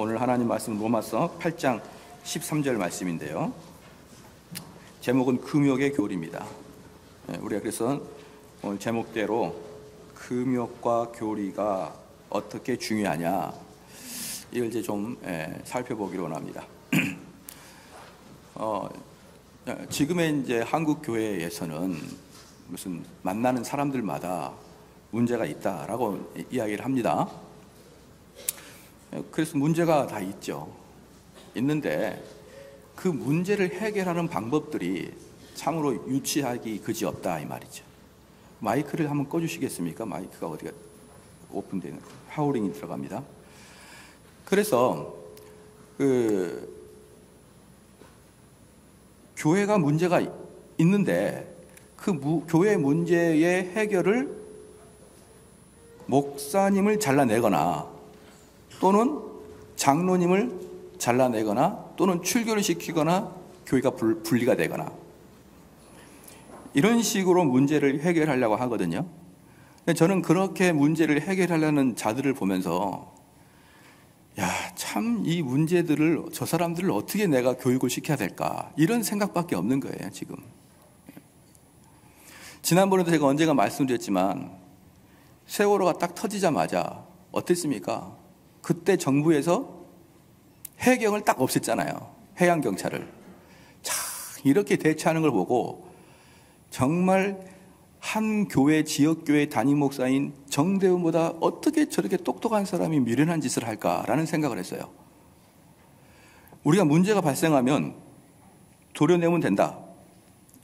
오늘 하나님 말씀 로마서 8장 13절 말씀인데요. 제목은 금욕의 교리입니다. 우리가 그래서 오늘 제목대로 금욕과 교리가 어떻게 중요하냐, 이걸 이제 좀 살펴보기로 원합니다. 지금의 이제 한국 교회에서는 무슨 만나는 사람들마다 문제가 있다라고 이야기를 합니다. 그래서 문제가 다 있는데 그 문제를 해결하는 방법들이 참으로 유치하기 그지없다 이 말이죠. 마이크를 한번 꺼주시겠습니까? 마이크가 어디가 오픈되는, 하우링이 들어갑니다. 그래서 교회가 문제가 있는데 그 교회 문제의 해결을 목사님을 잘라내거나 또는 장로님을 잘라내거나 또는 출교를 시키거나 교회가 분리가 되거나 이런 식으로 문제를 해결하려고 하거든요. 저는 그렇게 문제를 해결하려는 자들을 보면서 참 이 문제들을, 저 사람들을 어떻게 내가 교육을 시켜야 될까, 이런 생각밖에 없는 거예요 지금. 지난번에도 제가 언젠가 말씀드렸지만 세월호가 딱 터지자마자 어땠습니까? 그때 정부에서 해경을 딱 없앴잖아요. 해양경찰을. 이렇게 대처하는 걸 보고 정말 한 교회, 지역교회 담임 목사인 정대훈보다 어떻게 저렇게 똑똑한 사람이 미련한 짓을 할까라는 생각을 했어요. 우리가 문제가 발생하면 도려내면 된다,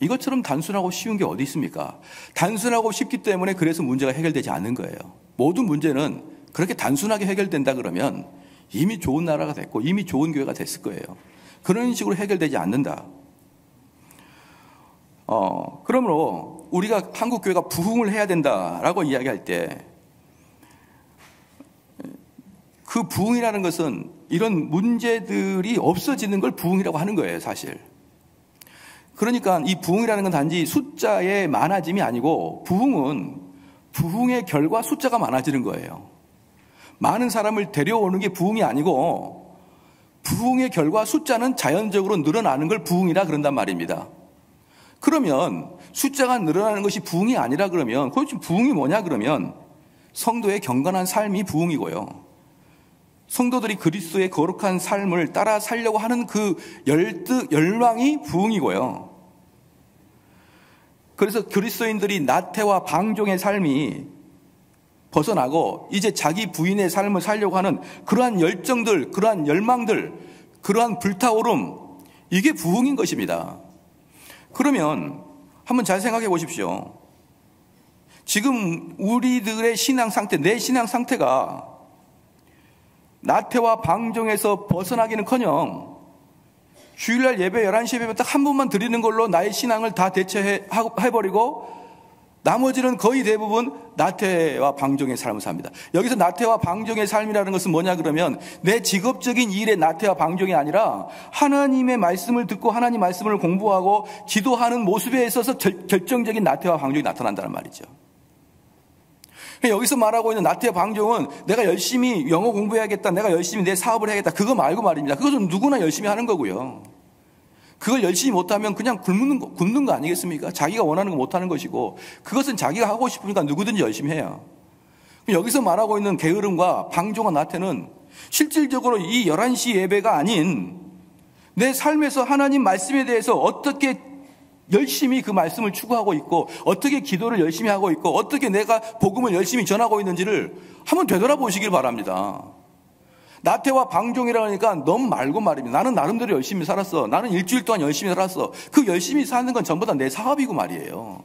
이것처럼 단순하고 쉬운 게 어디 있습니까? 단순하고 쉽기 때문에 그래서 문제가 해결되지 않는 거예요. 모든 문제는 그렇게 단순하게 해결된다 그러면 이미 좋은 나라가 됐고 이미 좋은 교회가 됐을 거예요. 그런 식으로 해결되지 않는다. 그러므로 우리가 한국 교회가 부흥을 해야 된다라고 이야기할 때 그 부흥이라는 것은 이런 문제들이 없어지는 걸 부흥이라고 하는 거예요, 사실. 그러니까 이 부흥이라는 건 단지 숫자의 많아짐이 아니고, 부흥은 부흥의 결과 숫자가 많아지는 거예요. 많은 사람을 데려오는 게 부흥이 아니고, 부흥의 결과 숫자는 자연적으로 늘어나는 걸 부흥이라 그런단 말입니다. 그러면 숫자가 늘어나는 것이 부흥이 아니라 그러면 도대체 부흥이 뭐냐 그러면 성도의 경건한 삶이 부흥이고요, 성도들이 그리스도의 거룩한 삶을 따라 살려고 하는 그 열망이 부흥이고요. 그래서 그리스도인들이 나태와 방종의 삶이 벗어나고 이제 자기 부인의 삶을 살려고 하는 그러한 열정들, 그러한 열망들, 그러한 불타오름, 이게 부흥인 것입니다. 그러면 한번 잘 생각해 보십시오. 지금 우리들의 신앙 상태, 내 신앙 상태가 나태와 방종에서 벗어나기는커녕 주일날 예배 11시 예배 딱 한 번만 드리는 걸로 나의 신앙을 다 대체해버리고 나머지는 거의 대부분 나태와 방종의 삶을 삽니다. 여기서 나태와 방종의 삶이라는 것은 뭐냐 그러면 내 직업적인 일의 나태와 방종이 아니라 하나님의 말씀을 듣고 하나님 말씀을 공부하고 기도하는 모습에 있어서 결정적인 나태와 방종이 나타난다는 말이죠. 여기서 말하고 있는 나태와 방종은 내가 열심히 영어 공부해야겠다, 내가 열심히 내 사업을 해야겠다, 그거 말고 말입니다. 그것은 누구나 열심히 하는 거고요. 그걸 열심히 못하면 그냥 굶는 거 아니겠습니까? 자기가 원하는 거 못하는 것이고, 그것은 자기가 하고 싶으니까 누구든지 열심히 해요. 여기서 말하고 있는 게으름과 방종과 나태는 실질적으로 이 11시 예배가 아닌 내 삶에서 하나님 말씀에 대해서 어떻게 열심히 그 말씀을 추구하고 있고, 어떻게 기도를 열심히 하고 있고, 어떻게 내가 복음을 열심히 전하고 있는지를 한번 되돌아보시길 바랍니다. 나태와 방종이라고 하니까 너무 말고 말입니다. 나는 나름대로 열심히 살았어, 나는 일주일 동안 열심히 살았어. 그 열심히 사는 건 전부 다 내 사업이고 말이에요.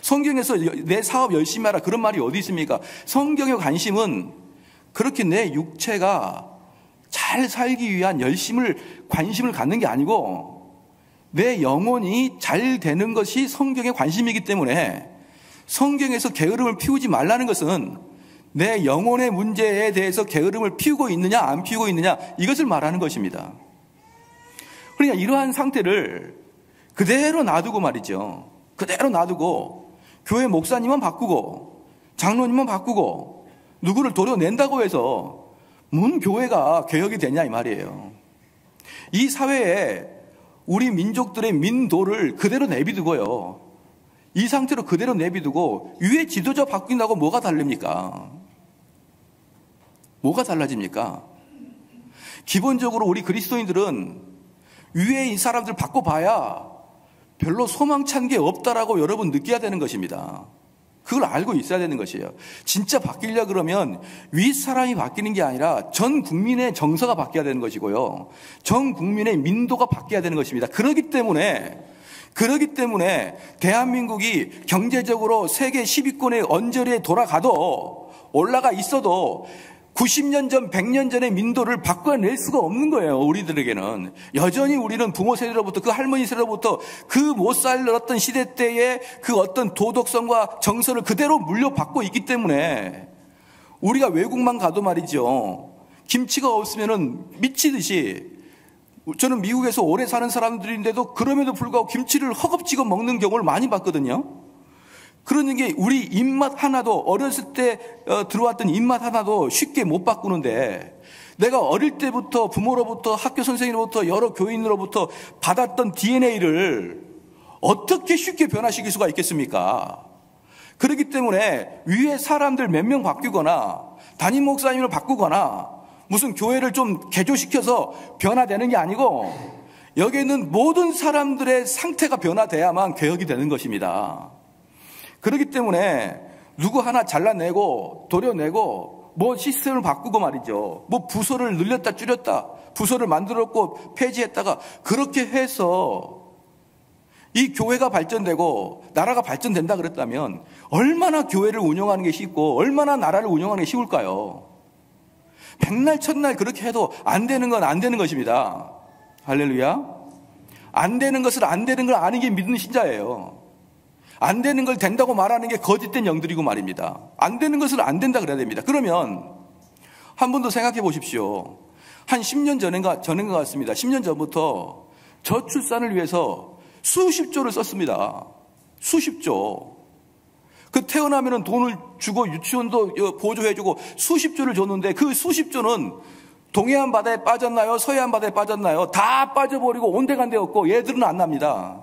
성경에서 내 사업 열심히 하라 그런 말이 어디 있습니까? 성경의 관심은 그렇게 내 육체가 잘 살기 위한 관심을 갖는 게 아니고, 내 영혼이 잘 되는 것이 성경의 관심이기 때문에 성경에서 게으름을 피우지 말라는 것은 내 영혼의 문제에 대해서 게으름을 피우고 있느냐 안 피우고 있느냐, 이것을 말하는 것입니다. 그러니까 이러한 상태를 그대로 놔두고 말이죠. 그대로 놔두고 교회 목사님만 바꾸고 장로님만 바꾸고 누구를 도려낸다고 해서 문 교회가 개혁이 되냐 이 말이에요. 이 사회에 우리 민족들의 민도를 그대로 내비두고요. 이 상태로 그대로 내비두고 위에 지도자 바뀐다고 뭐가 다릅니까? 뭐가 달라집니까? 기본적으로 우리 그리스도인들은 위에 이 사람들 바꿔봐야 별로 소망찬 게 없다라고 여러분 느껴야 되는 것입니다. 그걸 알고 있어야 되는 것이에요. 진짜 바뀌려 그러면 윗사람이 바뀌는 게 아니라 전 국민의 정서가 바뀌어야 되는 것이고요. 전 국민의 민도가 바뀌어야 되는 것입니다. 그렇기 때문에 대한민국이 경제적으로 세계 10위권의 언저리에 돌아가도 올라가 있어도 90년 전, 100년 전의 민도를 바꿔낼 수가 없는 거예요. 우리들에게는. 여전히 우리는 부모 세대로부터, 그 할머니 세대로부터 그 못 살았던 시대 때의 그 어떤 도덕성과 정서를 그대로 물려받고 있기 때문에 우리가 외국만 가도 말이죠. 김치가 없으면은 미치듯이, 저는 미국에서 오래 사는 사람들인데도 그럼에도 불구하고 김치를 허겁지겁 먹는 경우를 많이 봤거든요. 그런 게 우리 입맛 하나도, 어렸을 때 들어왔던 입맛 하나도 쉽게 못 바꾸는데, 내가 어릴 때부터 부모로부터, 학교 선생님으로부터, 여러 교인으로부터 받았던 DNA를 어떻게 쉽게 변화시킬 수가 있겠습니까? 그렇기 때문에 위에 사람들 몇 명 바뀌거나 담임 목사님을 바꾸거나 무슨 교회를 좀 개조시켜서 변화되는 게 아니고, 여기에는 모든 사람들의 상태가 변화돼야만 개혁이 되는 것입니다. 그렇기 때문에 누구 하나 잘라내고 도려내고 뭐 시스템을 바꾸고 말이죠. 뭐 부서를 늘렸다 줄였다, 부서를 만들었고 폐지했다가 그렇게 해서 이 교회가 발전되고 나라가 발전된다 그랬다면 얼마나 교회를 운영하는 게 쉽고 얼마나 나라를 운영하는 게 쉬울까요? 백날 첫날 그렇게 해도 안 되는 건 안 되는 것입니다. 할렐루야. 안 되는 것을 안 되는 걸 아는 게 믿는 신자예요. 안 되는 걸 된다고 말하는 게 거짓된 영들이고 말입니다. 안 되는 것을 안 된다 그래야 됩니다. 그러면 한 번 더 생각해 보십시오. 한 10년 전인 것 같습니다. 10년 전부터 저출산을 위해서 수십조를 썼습니다. 수십조. 그 태어나면 돈을 주고 유치원도 보조해주고 수십조를 줬는데 그 수십조는 동해안 바다에 빠졌나요? 서해안 바다에 빠졌나요? 다 빠져버리고 온데간데 없고 얘들은 안 납니다.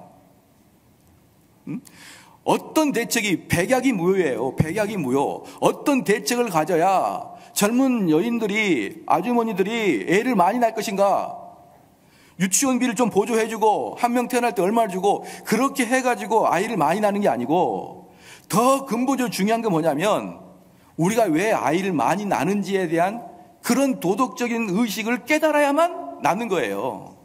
어떤 대책이, 백약이 무효예요. 백약이 무효. 어떤 대책을 가져야 젊은 여인들이, 아주머니들이 애를 많이 낳을 것인가? 유치원비를 좀 보조해주고 한 명 태어날 때 얼마를 주고 그렇게 해가지고 아이를 많이 낳는 게 아니고, 더 근본적으로 중요한 건 뭐냐면 우리가 왜 아이를 많이 낳는지에 대한 그런 도덕적인 의식을 깨달아야만 낳는 거예요.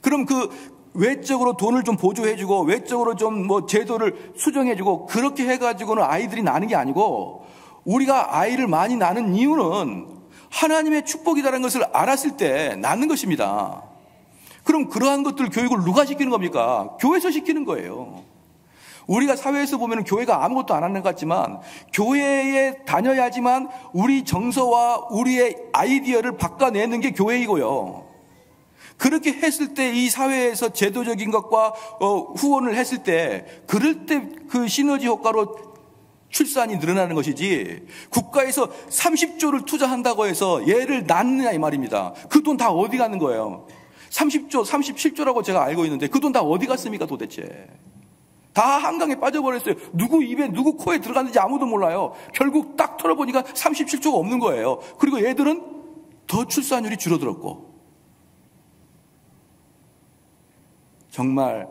그럼 그 외적으로 돈을 좀 보조해주고 외적으로 좀 뭐 제도를 수정해주고 그렇게 해가지고는 아이들이 낳는 게 아니고, 우리가 아이를 많이 낳는 이유는 하나님의 축복이라는 것을 알았을 때 낳는 것입니다. 그럼 그러한 것들 교육을 누가 시키는 겁니까? 교회에서 시키는 거예요. 우리가 사회에서 보면 교회가 아무것도 안 하는 것 같지만 교회에 다녀야지만 우리 정서와 우리의 아이디어를 바꿔내는 게 교회이고요. 그렇게 했을 때 이 사회에서 제도적인 것과 후원을 했을 때, 그럴 때 그 시너지 효과로 출산이 늘어나는 것이지, 국가에서 30조를 투자한다고 해서 얘를 낳느냐 이 말입니다. 그 돈 다 어디 가는 거예요? 30조, 37조라고 제가 알고 있는데 그 돈 다 어디 갔습니까 도대체? 다 한강에 빠져버렸어요. 누구 입에 누구 코에 들어갔는지 아무도 몰라요. 결국 딱 털어보니까 37조가 없는 거예요. 그리고 얘들은 더 출산율이 줄어들었고. 정말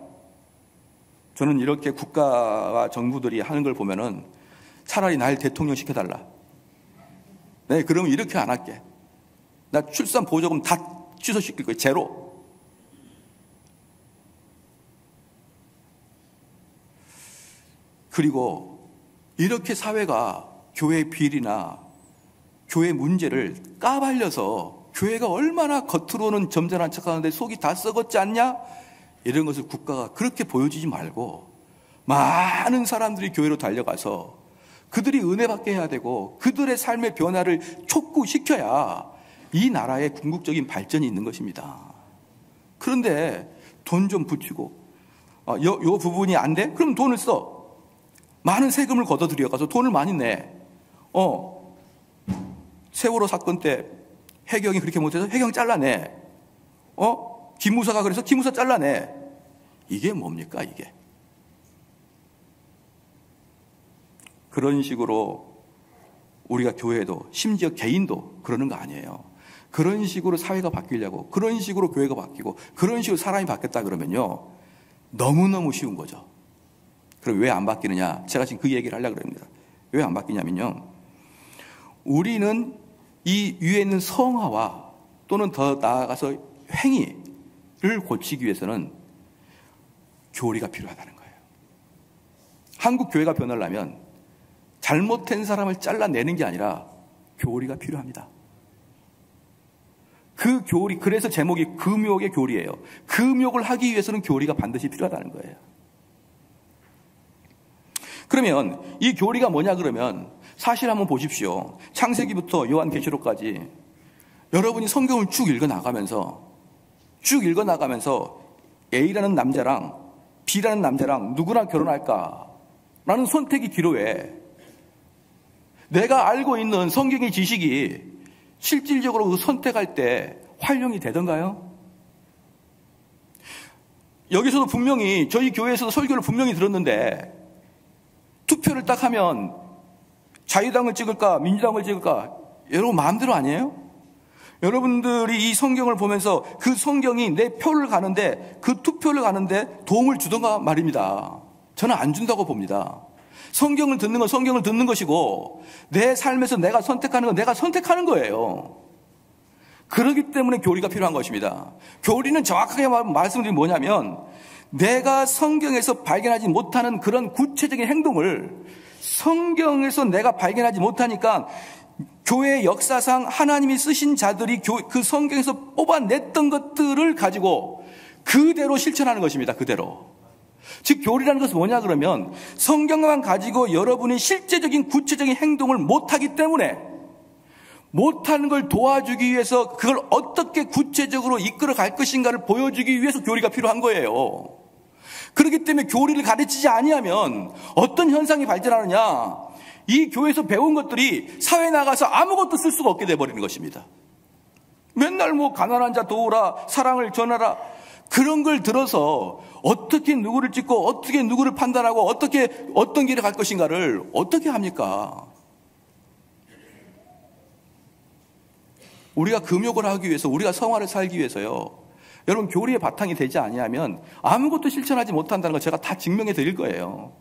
저는 이렇게 국가와 정부들이 하는 걸 보면은 차라리 날 대통령 시켜달라. 네, 그러면 이렇게 안 할게. 나 출산 보조금 다 취소시킬 거예요. 제로. 그리고 이렇게 사회가 교회 비리나 교회 문제를 까발려서 교회가 얼마나 겉으로는 점잖은 척하는데 속이 다 썩었지 않냐? 이런 것을 국가가 그렇게 보여주지 말고 많은 사람들이 교회로 달려가서 그들이 은혜 받게 해야 되고 그들의 삶의 변화를 촉구시켜야 이 나라의 궁극적인 발전이 있는 것입니다. 그런데 돈 좀 붙이고 요 부분이 안 돼? 그럼 돈을 써. 많은 세금을 걷어들여 가서 돈을 많이 내. 세월호 사건 때 해경이 그렇게 못해서 해경 잘라내. 기무사가 그래서 기무사 잘라내. 이게 뭡니까, 이게? 그런 식으로 우리가 교회도, 심지어 개인도 그러는 거 아니에요. 그런 식으로 사회가 바뀌려고, 그런 식으로 교회가 바뀌고, 그런 식으로 사람이 바뀌었다 그러면요, 너무너무 쉬운 거죠. 그럼 왜 안 바뀌느냐? 제가 지금 그 얘기를 하려고 합니다. 왜 안 바뀌냐면요, 우리는 이 위에 있는 성화와 또는 더 나아가서 행위를 고치기 위해서는 교리가 필요하다는 거예요. 한국 교회가 변하려면 잘못된 사람을 잘라내는 게 아니라 교리가 필요합니다. 그 교리, 그래서 제목이 금욕의 교리예요. 금욕을 하기 위해서는 교리가 반드시 필요하다는 거예요. 그러면 이 교리가 뭐냐 그러면 사실 한번 보십시오. 창세기부터 요한계시록까지 여러분이 성경을 쭉 읽어나가면서 A라는 남자랑 B라는 남자랑 누구랑 결혼할까라는 선택의 기로에 내가 알고 있는 성경의 지식이 실질적으로 그 선택할 때 활용이 되던가요? 여기서도 분명히 저희 교회에서도 설교를 분명히 들었는데 투표를 딱 하면 자유당을 찍을까 민주당을 찍을까 여러분 마음대로 아니에요? 여러분들이 이 성경을 보면서 그 성경이 내 표를 가는데 그 투표를 가는데 도움을 주던가 말입니다. 저는 안 준다고 봅니다. 성경을 듣는 건 성경을 듣는 것이고 내 삶에서 내가 선택하는 건 내가 선택하는 거예요. 그렇기 때문에 교리가 필요한 것입니다. 교리는 정확하게 말씀드리면 뭐냐면 내가 성경에서 발견하지 못하는 그런 구체적인 행동을 성경에서 내가 발견하지 못하니까 교회의 역사상 하나님이 쓰신 자들이 그 성경에서 뽑아냈던 것들을 가지고 그대로 실천하는 것입니다. 그대로. 즉 교리라는 것은 뭐냐 그러면 성경만 가지고 여러분이 실제적인 구체적인 행동을 못하기 때문에 못하는 걸 도와주기 위해서 그걸 어떻게 구체적으로 이끌어 갈 것인가를 보여주기 위해서 교리가 필요한 거예요. 그렇기 때문에 교리를 가르치지 아니하면 어떤 현상이 발전하느냐, 이 교회에서 배운 것들이 사회에 나가서 아무것도 쓸 수가 없게 돼버리는 것입니다. 맨날 뭐 가난한 자 도우라, 사랑을 전하라, 그런 걸 들어서 어떻게 누구를 찍고 어떻게 누구를 판단하고 어떻게 어떤 길을 갈 것인가를 어떻게 합니까? 우리가 금욕을 하기 위해서, 우리가 성화를 살기 위해서요, 여러분 교리의 바탕이 되지 아니하면 아무것도 실천하지 못한다는 걸 제가 다 증명해 드릴 거예요.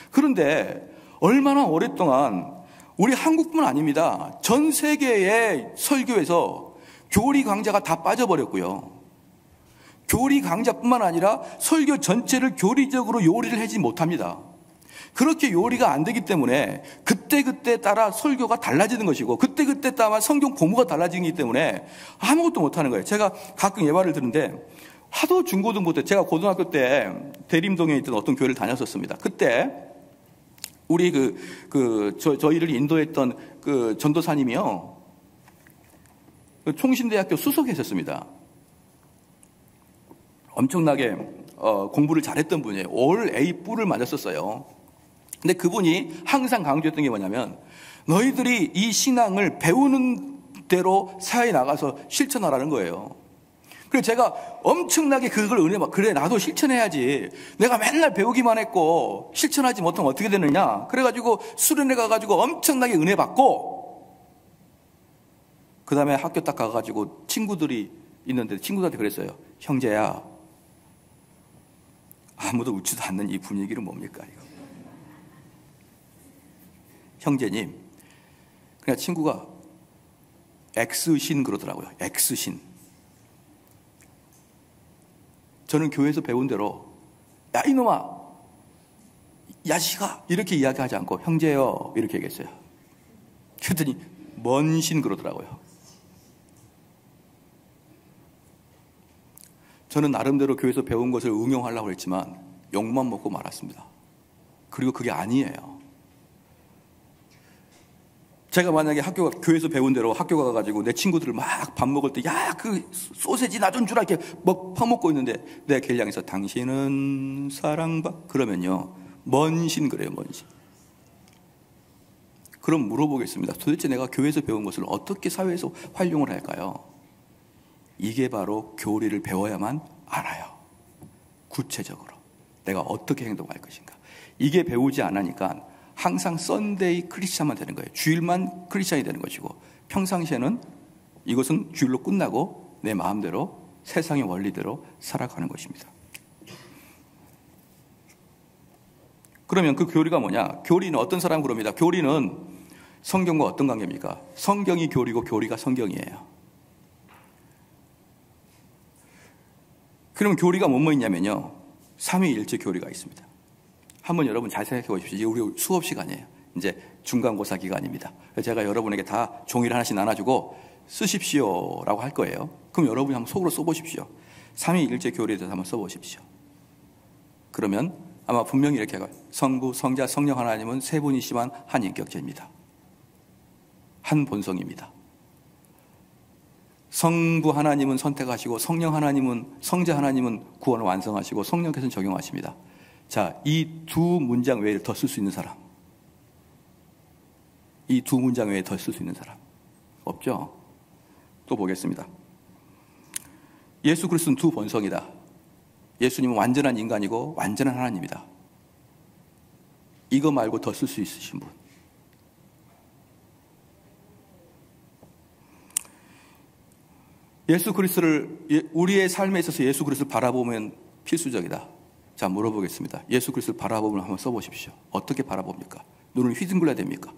그런데 얼마나 오랫동안 우리 한국뿐 아닙니다. 전 세계의 설교에서 교리 강좌가 다 빠져버렸고요. 교리 강좌뿐만 아니라 설교 전체를 교리적으로 요리를 하지 못합니다. 그렇게 요리가 안 되기 때문에 그때그때 따라 설교가 달라지는 것이고 그때그때 따라 성경 공부가 달라지기 때문에 아무것도 못하는 거예요. 제가 가끔 예화를 드는데 하도 중고등부 때, 제가 고등학교 때 대림동에 있던 어떤 교회를 다녔었습니다. 그때 우리 저희를 인도했던 그 전도사님이요, 총신대학교 수석에 있었습니다. 엄청나게 공부를 잘했던 분이에요. 올 A 뿔을 맞았었어요. 근데 그분이 항상 강조했던 게 뭐냐면 너희들이 이 신앙을 배우는 대로 사회에 나가서 실천하라는 거예요. 그래서 제가 엄청나게 그걸 그래 나도 실천해야지. 내가 맨날 배우기만 했고 실천하지 못하면 어떻게 되느냐. 그래가지고 수련회 가가지고 엄청나게 은혜 받고 그 다음에 학교 딱 가가지고 친구들이 있는데 친구들한테 그랬어요. 형제야, 아무도 웃지도 않는 이 분위기는 뭡니까 이거. 형제님, 그냥 친구가 X신 그러더라고요. X신. 저는 교회에서 배운 대로 야 이놈아, 야시가 이렇게 이야기하지 않고 형제요 이렇게 얘기했어요. 그랬더니 먼신 그러더라고요. 저는 나름대로 교회에서 배운 것을 응용하려고 했지만 욕만 먹고 말았습니다. 그리고 그게 아니에요. 제가 만약에 교회에서 배운 대로 학교 가가지고 내 친구들을 막 밥 먹을 때, 야, 그 소세지 나 좀 주라 이렇게 막 퍼먹고 있는데 내가 걔를 향해서 당신은 사랑받, 그러면요, 먼신 그래요, 먼신. 그럼 물어보겠습니다. 도대체 내가 교회에서 배운 것을 어떻게 사회에서 활용을 할까요? 이게 바로 교리를 배워야만 알아요. 구체적으로 내가 어떻게 행동할 것인가. 이게 배우지 않으니까 항상 썬데이 크리스찬만 되는 거예요. 주일만 크리스찬이 되는 것이고, 평상시에는 이것은 주일로 끝나고 내 마음대로 세상의 원리대로 살아가는 것입니다. 그러면 그 교리가 뭐냐? 교리는 어떤 사람 그럽니다. 교리는 성경과 어떤 관계입니까? 성경이 교리고 교리가 성경이에요. 그러면 교리가 뭐뭐 있냐면요, 삼위일체 교리가 있습니다. 한번 여러분 잘 생각해 보십시오. 우리 수업 시간이에요. 이제 중간고사 기간입니다. 제가 여러분에게 다 종이를 하나씩 나눠주고 쓰십시오라고 할 거예요. 그럼 여러분이 한번 속으로 써보십시오. 삼위일체 교리에 대해서 한번 써보십시오. 그러면 아마 분명히 이렇게 해요. 성부, 성자, 성령 하나님은 세 분이시만 한 인격체입니다. 한 본성입니다. 성부 하나님은 선택하시고, 성령 하나님은, 성자 하나님은 구원을 완성하시고, 성령께서는 적용하십니다. 자, 이 두 문장 외에 더 쓸 수 있는 사람, 이 두 문장 외에 더 쓸 수 있는 사람 없죠? 또 보겠습니다. 예수 그리스도는 두 본성이다. 예수님은 완전한 인간이고 완전한 하나님이다. 이거 말고 더 쓸 수 있으신 분? 예수 그리스도를, 우리의 삶에 있어서 예수 그리스도를 바라보면 필수적이다. 자, 물어보겠습니다. 예수 그리스도를 바라보면 한번 써보십시오. 어떻게 바라봅니까? 눈을 휘둥글러야 됩니까?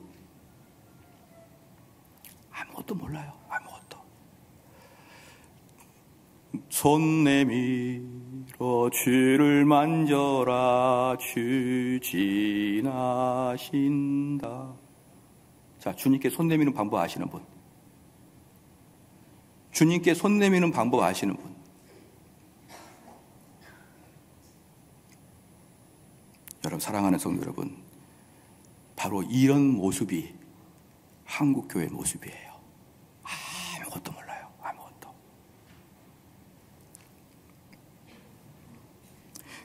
아무것도 몰라요. 아무것도. 손 내밀어 주를 만져라, 주 지나신다. 자, 주님께 손 내미는 방법 아시는 분? 주님께 손 내미는 방법 아시는 분? 여러분, 사랑하는 성도 여러분, 바로 이런 모습이 한국교회 모습이에요. 아무것도 몰라요. 아무것도.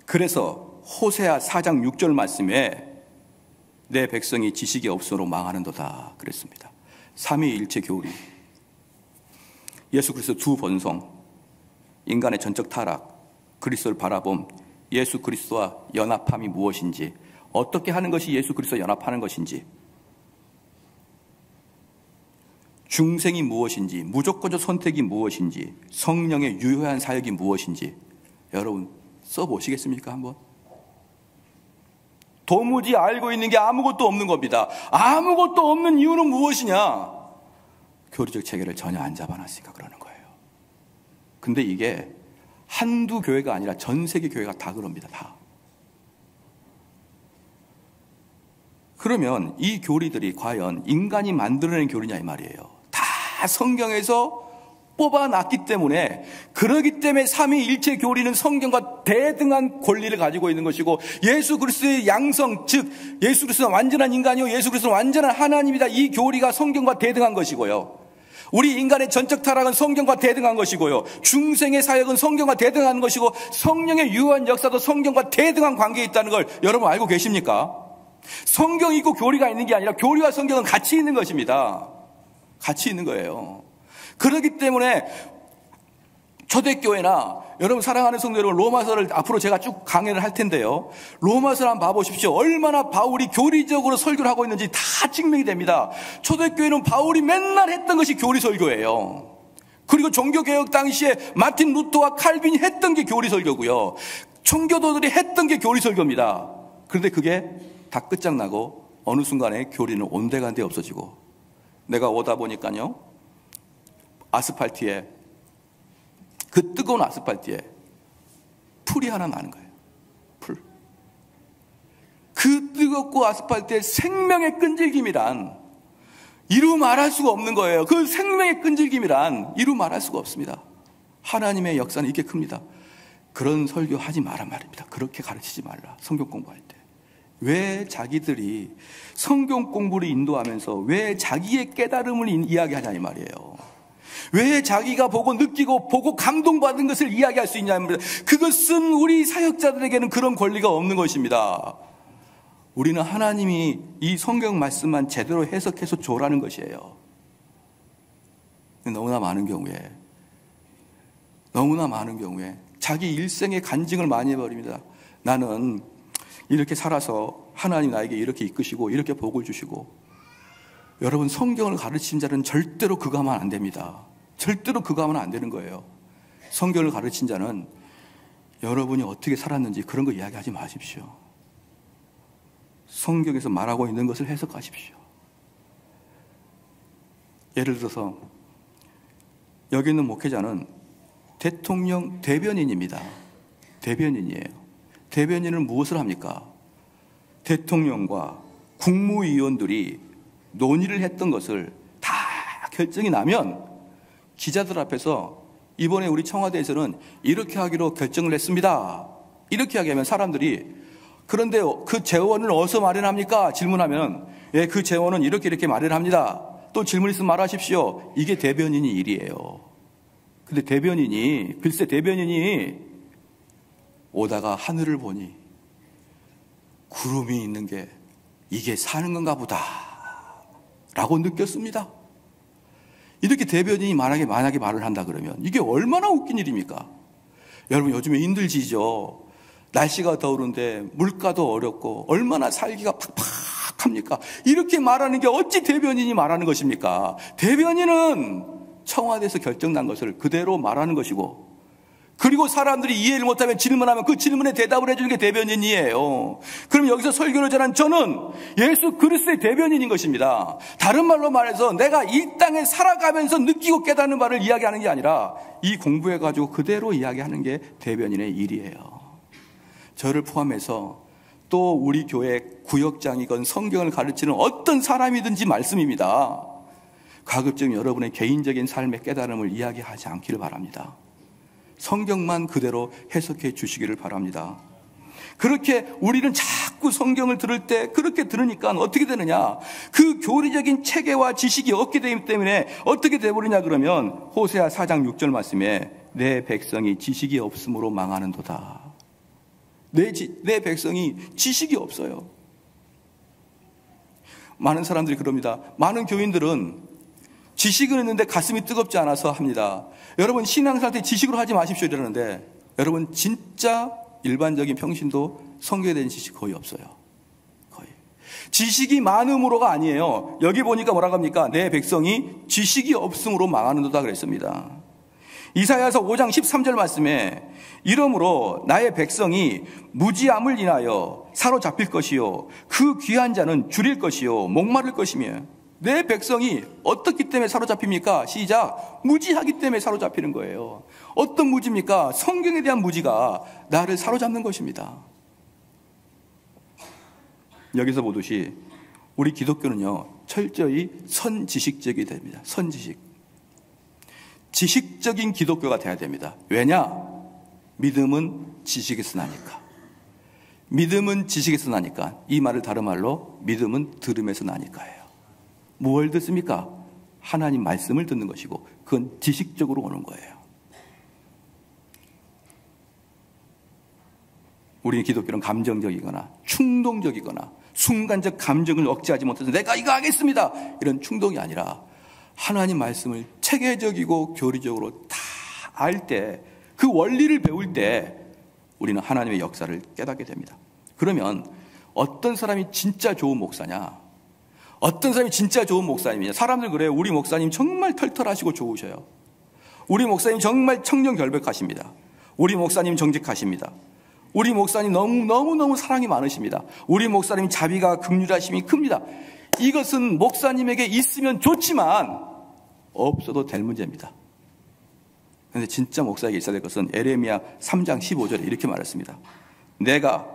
그래서 호세아 4장 6절 말씀에 내 백성이 지식이 없으므로 망하는도다 그랬습니다. 삼위일체 교리, 예수 그리스도 두 본성, 인간의 전적 타락, 그리스도를 바라봄, 예수 그리스도와 연합함이 무엇인지, 어떻게 하는 것이 예수 그리스도와 연합하는 것인지, 중생이 무엇인지, 무조건적 선택이 무엇인지, 성령의 유효한 사역이 무엇인지 여러분 써보시겠습니까? 한번. 도무지 알고 있는 게 아무것도 없는 겁니다. 아무것도 없는 이유는 무엇이냐? 교리적 체계를 전혀 안 잡아놨으니까 그러는 거예요. 근데 이게 한두 교회가 아니라 전 세계 교회가 다 그럽니다. 다. 그러면 이 교리들이 과연 인간이 만들어낸 교리냐 이 말이에요. 다 성경에서 뽑아놨기 때문에, 그러기 때문에 삼위일체 교리는 성경과 대등한 권리를 가지고 있는 것이고, 예수 그리스도의 양성, 즉 예수 그리스도는 완전한 인간이요 예수 그리스도는 완전한 하나님이다. 이 교리가 성경과 대등한 것이고요. 우리 인간의 전적 타락은 성경과 대등한 것이고요. 중생의 사역은 성경과 대등한 것이고, 성령의 유효한 역사도 성경과 대등한 관계에 있다는 걸 여러분 알고 계십니까? 성경이 있고 교리가 있는 게 아니라 교리와 성경은 같이 있는 것입니다. 같이 있는 거예요. 그렇기 때문에 초대교회나 여러분 사랑하는 성도 여러분, 로마서를 앞으로 제가 쭉 강의를 할 텐데요. 로마서를 한번 봐보십시오. 얼마나 바울이 교리적으로 설교를 하고 있는지 다 증명이 됩니다. 초대교회는 바울이 맨날 했던 것이 교리 설교예요. 그리고 종교개혁 당시에 마틴 루터와 칼빈이 했던 게 교리 설교고요. 청교도들이 했던 게 교리 설교입니다. 그런데 그게 다 끝장나고 어느 순간에 교리는 온데간데 없어지고, 내가 오다 보니까요, 아스팔트에, 그 뜨거운 아스팔트에 풀이 하나 나는 거예요. 풀. 그 뜨겁고 아스팔트에 생명의 끈질김이란 이루 말할 수가 없는 거예요. 그 생명의 끈질김이란 이루 말할 수가 없습니다. 하나님의 역사는 이렇게 큽니다. 그런 설교 하지 마란 말입니다. 그렇게 가르치지 말라. 성경 공부할 때. 왜 자기들이 성경 공부를 인도하면서 왜 자기의 깨달음을 이야기하냐 이 말이에요. 왜 자기가 보고 느끼고 보고 감동받은 것을 이야기할 수 있냐면, 그것은 우리 사역자들에게는 그런 권리가 없는 것입니다. 우리는 하나님이 이 성경 말씀만 제대로 해석해서 줘라는 것이에요. 너무나 많은 경우에 자기 일생의 간증을 많이 해버립니다. 나는 이렇게 살아서 하나님 나에게 이렇게 이끄시고 이렇게 복을 주시고. 여러분, 성경을 가르친 자는 절대로 그거 하면 안 됩니다. 절대로 그거 하면 안 되는 거예요. 성경을 가르친 자는 여러분이 어떻게 살았는지 그런 거 이야기하지 마십시오. 성경에서 말하고 있는 것을 해석하십시오. 예를 들어서 여기 있는 목회자는 대통령 대변인입니다. 대변인이에요. 대변인은 무엇을 합니까? 대통령과 국무위원들이 논의를 했던 것을 다 결정이 나면 기자들 앞에서 이번에 우리 청와대에서는 이렇게 하기로 결정을 했습니다. 이렇게 하게 하면 사람들이 그런데 그 재원을 어디서 마련합니까? 질문하면 예, 그 재원은 이렇게 마련합니다. 또 질문 있으면 말하십시오. 이게 대변인이 일이에요. 근데 글쎄 대변인이 오다가 하늘을 보니 구름이 있는 게 이게 사는 건가 보다 라고 느꼈습니다. 이렇게 대변인이 만약에 말을 한다 그러면 이게 얼마나 웃긴 일입니까? 여러분, 요즘에 힘들지죠. 날씨가 더우는데 물가도 어렵고 얼마나 살기가 팍팍합니까? 이렇게 말하는 게 어찌 대변인이 말하는 것입니까? 대변인은 청와대에서 결정난 것을 그대로 말하는 것이고, 그리고 사람들이 이해를 못하면 질문하면 그 질문에 대답을 해주는 게 대변인이에요. 그럼 여기서 설교를 전한 저는 예수 그리스도의 대변인인 것입니다. 다른 말로 말해서 내가 이 땅에 살아가면서 느끼고 깨닫는 바를 이야기하는 게 아니라 이 공부해가지고 그대로 이야기하는 게 대변인의 일이에요. 저를 포함해서 또 우리 교회 구역장이건 성경을 가르치는 어떤 사람이든지 말씀입니다. 가급적 여러분의 개인적인 삶의 깨달음을 이야기하지 않기를 바랍니다. 성경만 그대로 해석해 주시기를 바랍니다. 그렇게 우리는 자꾸 성경을 들을 때 그렇게 들으니까 어떻게 되느냐, 그 교리적인 체계와 지식이 없게 되기 때문에 어떻게 되버리냐 그러면 호세아 4장 6절 말씀에 내 백성이 지식이 없으므로 망하는도다. 내 백성이 지식이 없어요. 많은 사람들이 그럽니다. 많은 교인들은 지식은 있는데 가슴이 뜨겁지 않아서 합니다. 여러분, 신앙생활 때 지식으로 하지 마십시오 이러는데, 여러분 진짜 일반적인 평신도 성경에 대한 지식 거의 없어요. 거의. 지식이 많음으로가 아니에요. 여기 보니까 뭐라고 합니까? 내 백성이 지식이 없음으로 망하는도다 그랬습니다. 이사야서 5장 13절 말씀에 이러므로 나의 백성이 무지함을 인하여 사로잡힐 것이요 그 귀한 자는 줄일 것이요 목마를 것이며. 내 백성이 어떻기 때문에 사로잡힙니까? 시작. 무지하기 때문에 사로잡히는 거예요. 어떤 무지입니까? 성경에 대한 무지가 나를 사로잡는 것입니다. 여기서 보듯이 우리 기독교는요, 철저히 선지식적이 됩니다. 선지식. 지식적인 기독교가 돼야 됩니다. 왜냐? 믿음은 지식에서 나니까. 믿음은 지식에서 나니까. 이 말을 다른 말로 믿음은 들음에서 나니까예요. 뭘 듣습니까? 하나님 말씀을 듣는 것이고, 그건 지식적으로 오는 거예요. 우리 기독교는 감정적이거나 충동적이거나 순간적 감정을 억제하지 못해서 내가 이거 하겠습니다 이런 충동이 아니라 하나님 말씀을 체계적이고 교리적으로 다 알 때, 그 원리를 배울 때 우리는 하나님의 역사를 깨닫게 됩니다. 그러면 어떤 사람이 진짜 좋은 목사냐? 어떤 사람이 진짜 좋은 목사님이냐? 사람들 그래요. 우리 목사님 정말 털털하시고 좋으셔요. 우리 목사님 정말 청정결백하십니다. 우리 목사님 정직하십니다. 우리 목사님 너무너무 사랑이 많으십니다. 우리 목사님 자비가 긍휼하심이 큽니다. 이것은 목사님에게 있으면 좋지만 없어도 될 문제입니다. 그런데 진짜 목사에게 있어야 될 것은 에레미야 3장 15절에 이렇게 말했습니다. 내가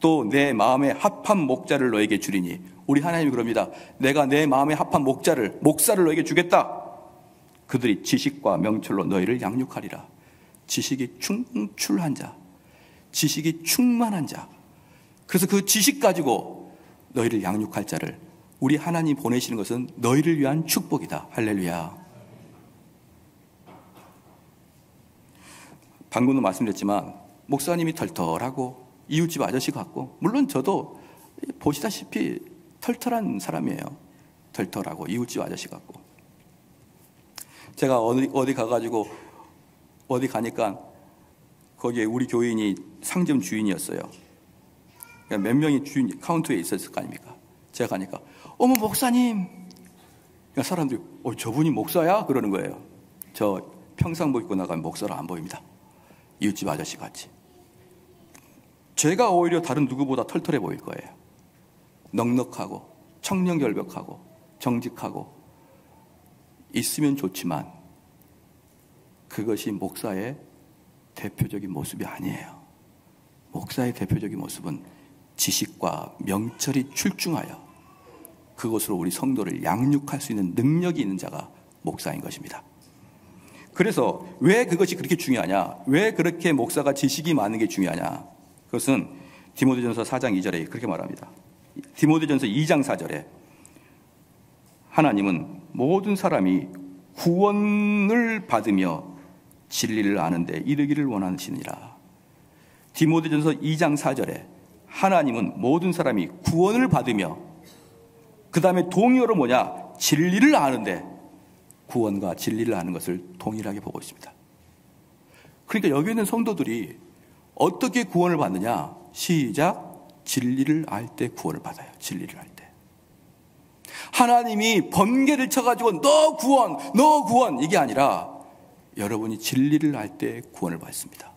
또 내 마음에 합한 목자를 너에게 주리니. 우리 하나님이 그럽니다. 내가 내 마음에 합한 목사를 너에게 주겠다. 그들이 지식과 명철로 너희를 양육하리라. 지식이 충출한 자, 지식이 충만한 자, 그래서 그 지식 가지고 너희를 양육할 자를 우리 하나님 보내시는 것은 너희를 위한 축복이다. 할렐루야. 방금도 말씀드렸지만 목사님이 털털하고 이웃집 아저씨 같고, 물론 저도 보시다시피 털털한 사람이에요. 털털하고 이웃집 아저씨 같고. 제가 어디 가가지고 어디 가니까 거기에 우리 교인이 상점 주인이었어요. 그러니까 몇 명이 주인 카운터에 있었을 거 아닙니까? 제가 가니까 어머 목사님. 그러니까 사람들이 저분이 목사야? 그러는 거예요. 저 평상복 입고 나가면 목사로 안 보입니다. 이웃집 아저씨 같이. 제가 오히려 다른 누구보다 털털해 보일 거예요. 넉넉하고 청렴결백하고 정직하고 있으면 좋지만 그것이 목사의 대표적인 모습이 아니에요. 목사의 대표적인 모습은 지식과 명철이 출중하여 그것으로 우리 성도를 양육할 수 있는 능력이 있는 자가 목사인 것입니다. 그래서 왜 그것이 그렇게 중요하냐? 왜 그렇게 목사가 지식이 많은 게 중요하냐? 그것은 디모데전서 4장 2절에 그렇게 말합니다. 디모데전서 2장 4절에 하나님은 모든 사람이 구원을 받으며 진리를 아는 데 이르기를 원하시느니라. 디모데전서 2장 4절에 하나님은 모든 사람이 구원을 받으며 그 다음에 동의어로 뭐냐? 진리를 아는데 구원과 진리를 아는 것을 동일하게 보고 있습니다. 그러니까 여기 있는 성도들이 어떻게 구원을 받느냐? 시작. 진리를 알 때 구원을 받아요. 진리를 알 때. 하나님이 번개를 쳐가지고 너 구원 이게 아니라 여러분이 진리를 알 때 구원을 받습니다.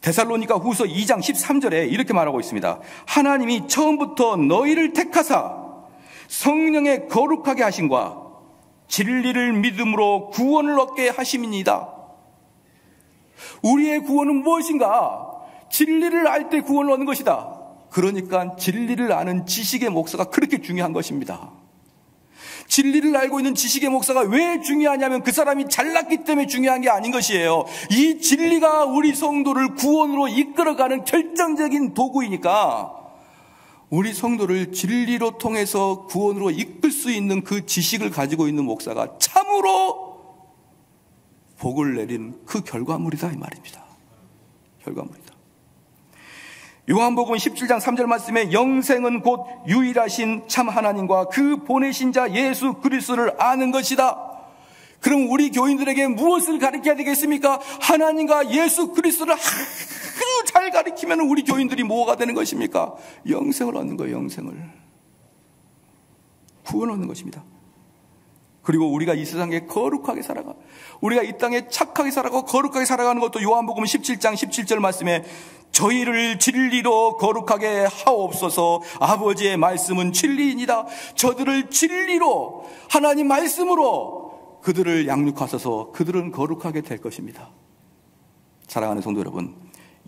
데살로니가 후서 2장 13절에 이렇게 말하고 있습니다. 하나님이 처음부터 너희를 택하사 성령의 거룩하게 하심과 진리를 믿음으로 구원을 얻게 하심이니이다. 우리의 구원은 무엇인가? 진리를 알 때 구원을 얻는 것이다. 그러니까 진리를 아는 지식의 목사가 그렇게 중요한 것입니다. 진리를 알고 있는 지식의 목사가 왜 중요하냐면 그 사람이 잘났기 때문에 중요한 게 아닌 것이에요. 이 진리가 우리 성도를 구원으로 이끌어가는 결정적인 도구이니까 우리 성도를 진리로 통해서 구원으로 이끌 수 있는 그 지식을 가지고 있는 목사가 참으로 복을 내린 그 결과물이다 이 말입니다. 결과물이다. 요한복음 17장 3절 말씀에 영생은 곧 유일하신 참 하나님과 그 보내신 자 예수 그리스도를 아는 것이다. 그럼 우리 교인들에게 무엇을 가르쳐야 되겠습니까? 하나님과 예수 그리스도를 아주 잘 가르치면 우리 교인들이 뭐가 되는 것입니까? 영생을 얻는 거예요. 영생을. 구원을 얻는 것입니다. 그리고 우리가 이 세상에 거룩하게 살아가, 우리가 이 땅에 착하게 살아가고 거룩하게 살아가는 것도 요한복음 17장 17절 말씀에 저희를 진리로 거룩하게 하옵소서. 아버지의 말씀은 진리이니다. 저들을 진리로, 하나님 말씀으로 그들을 양육하소서. 그들은 거룩하게 될 것입니다. 사랑하는 성도 여러분,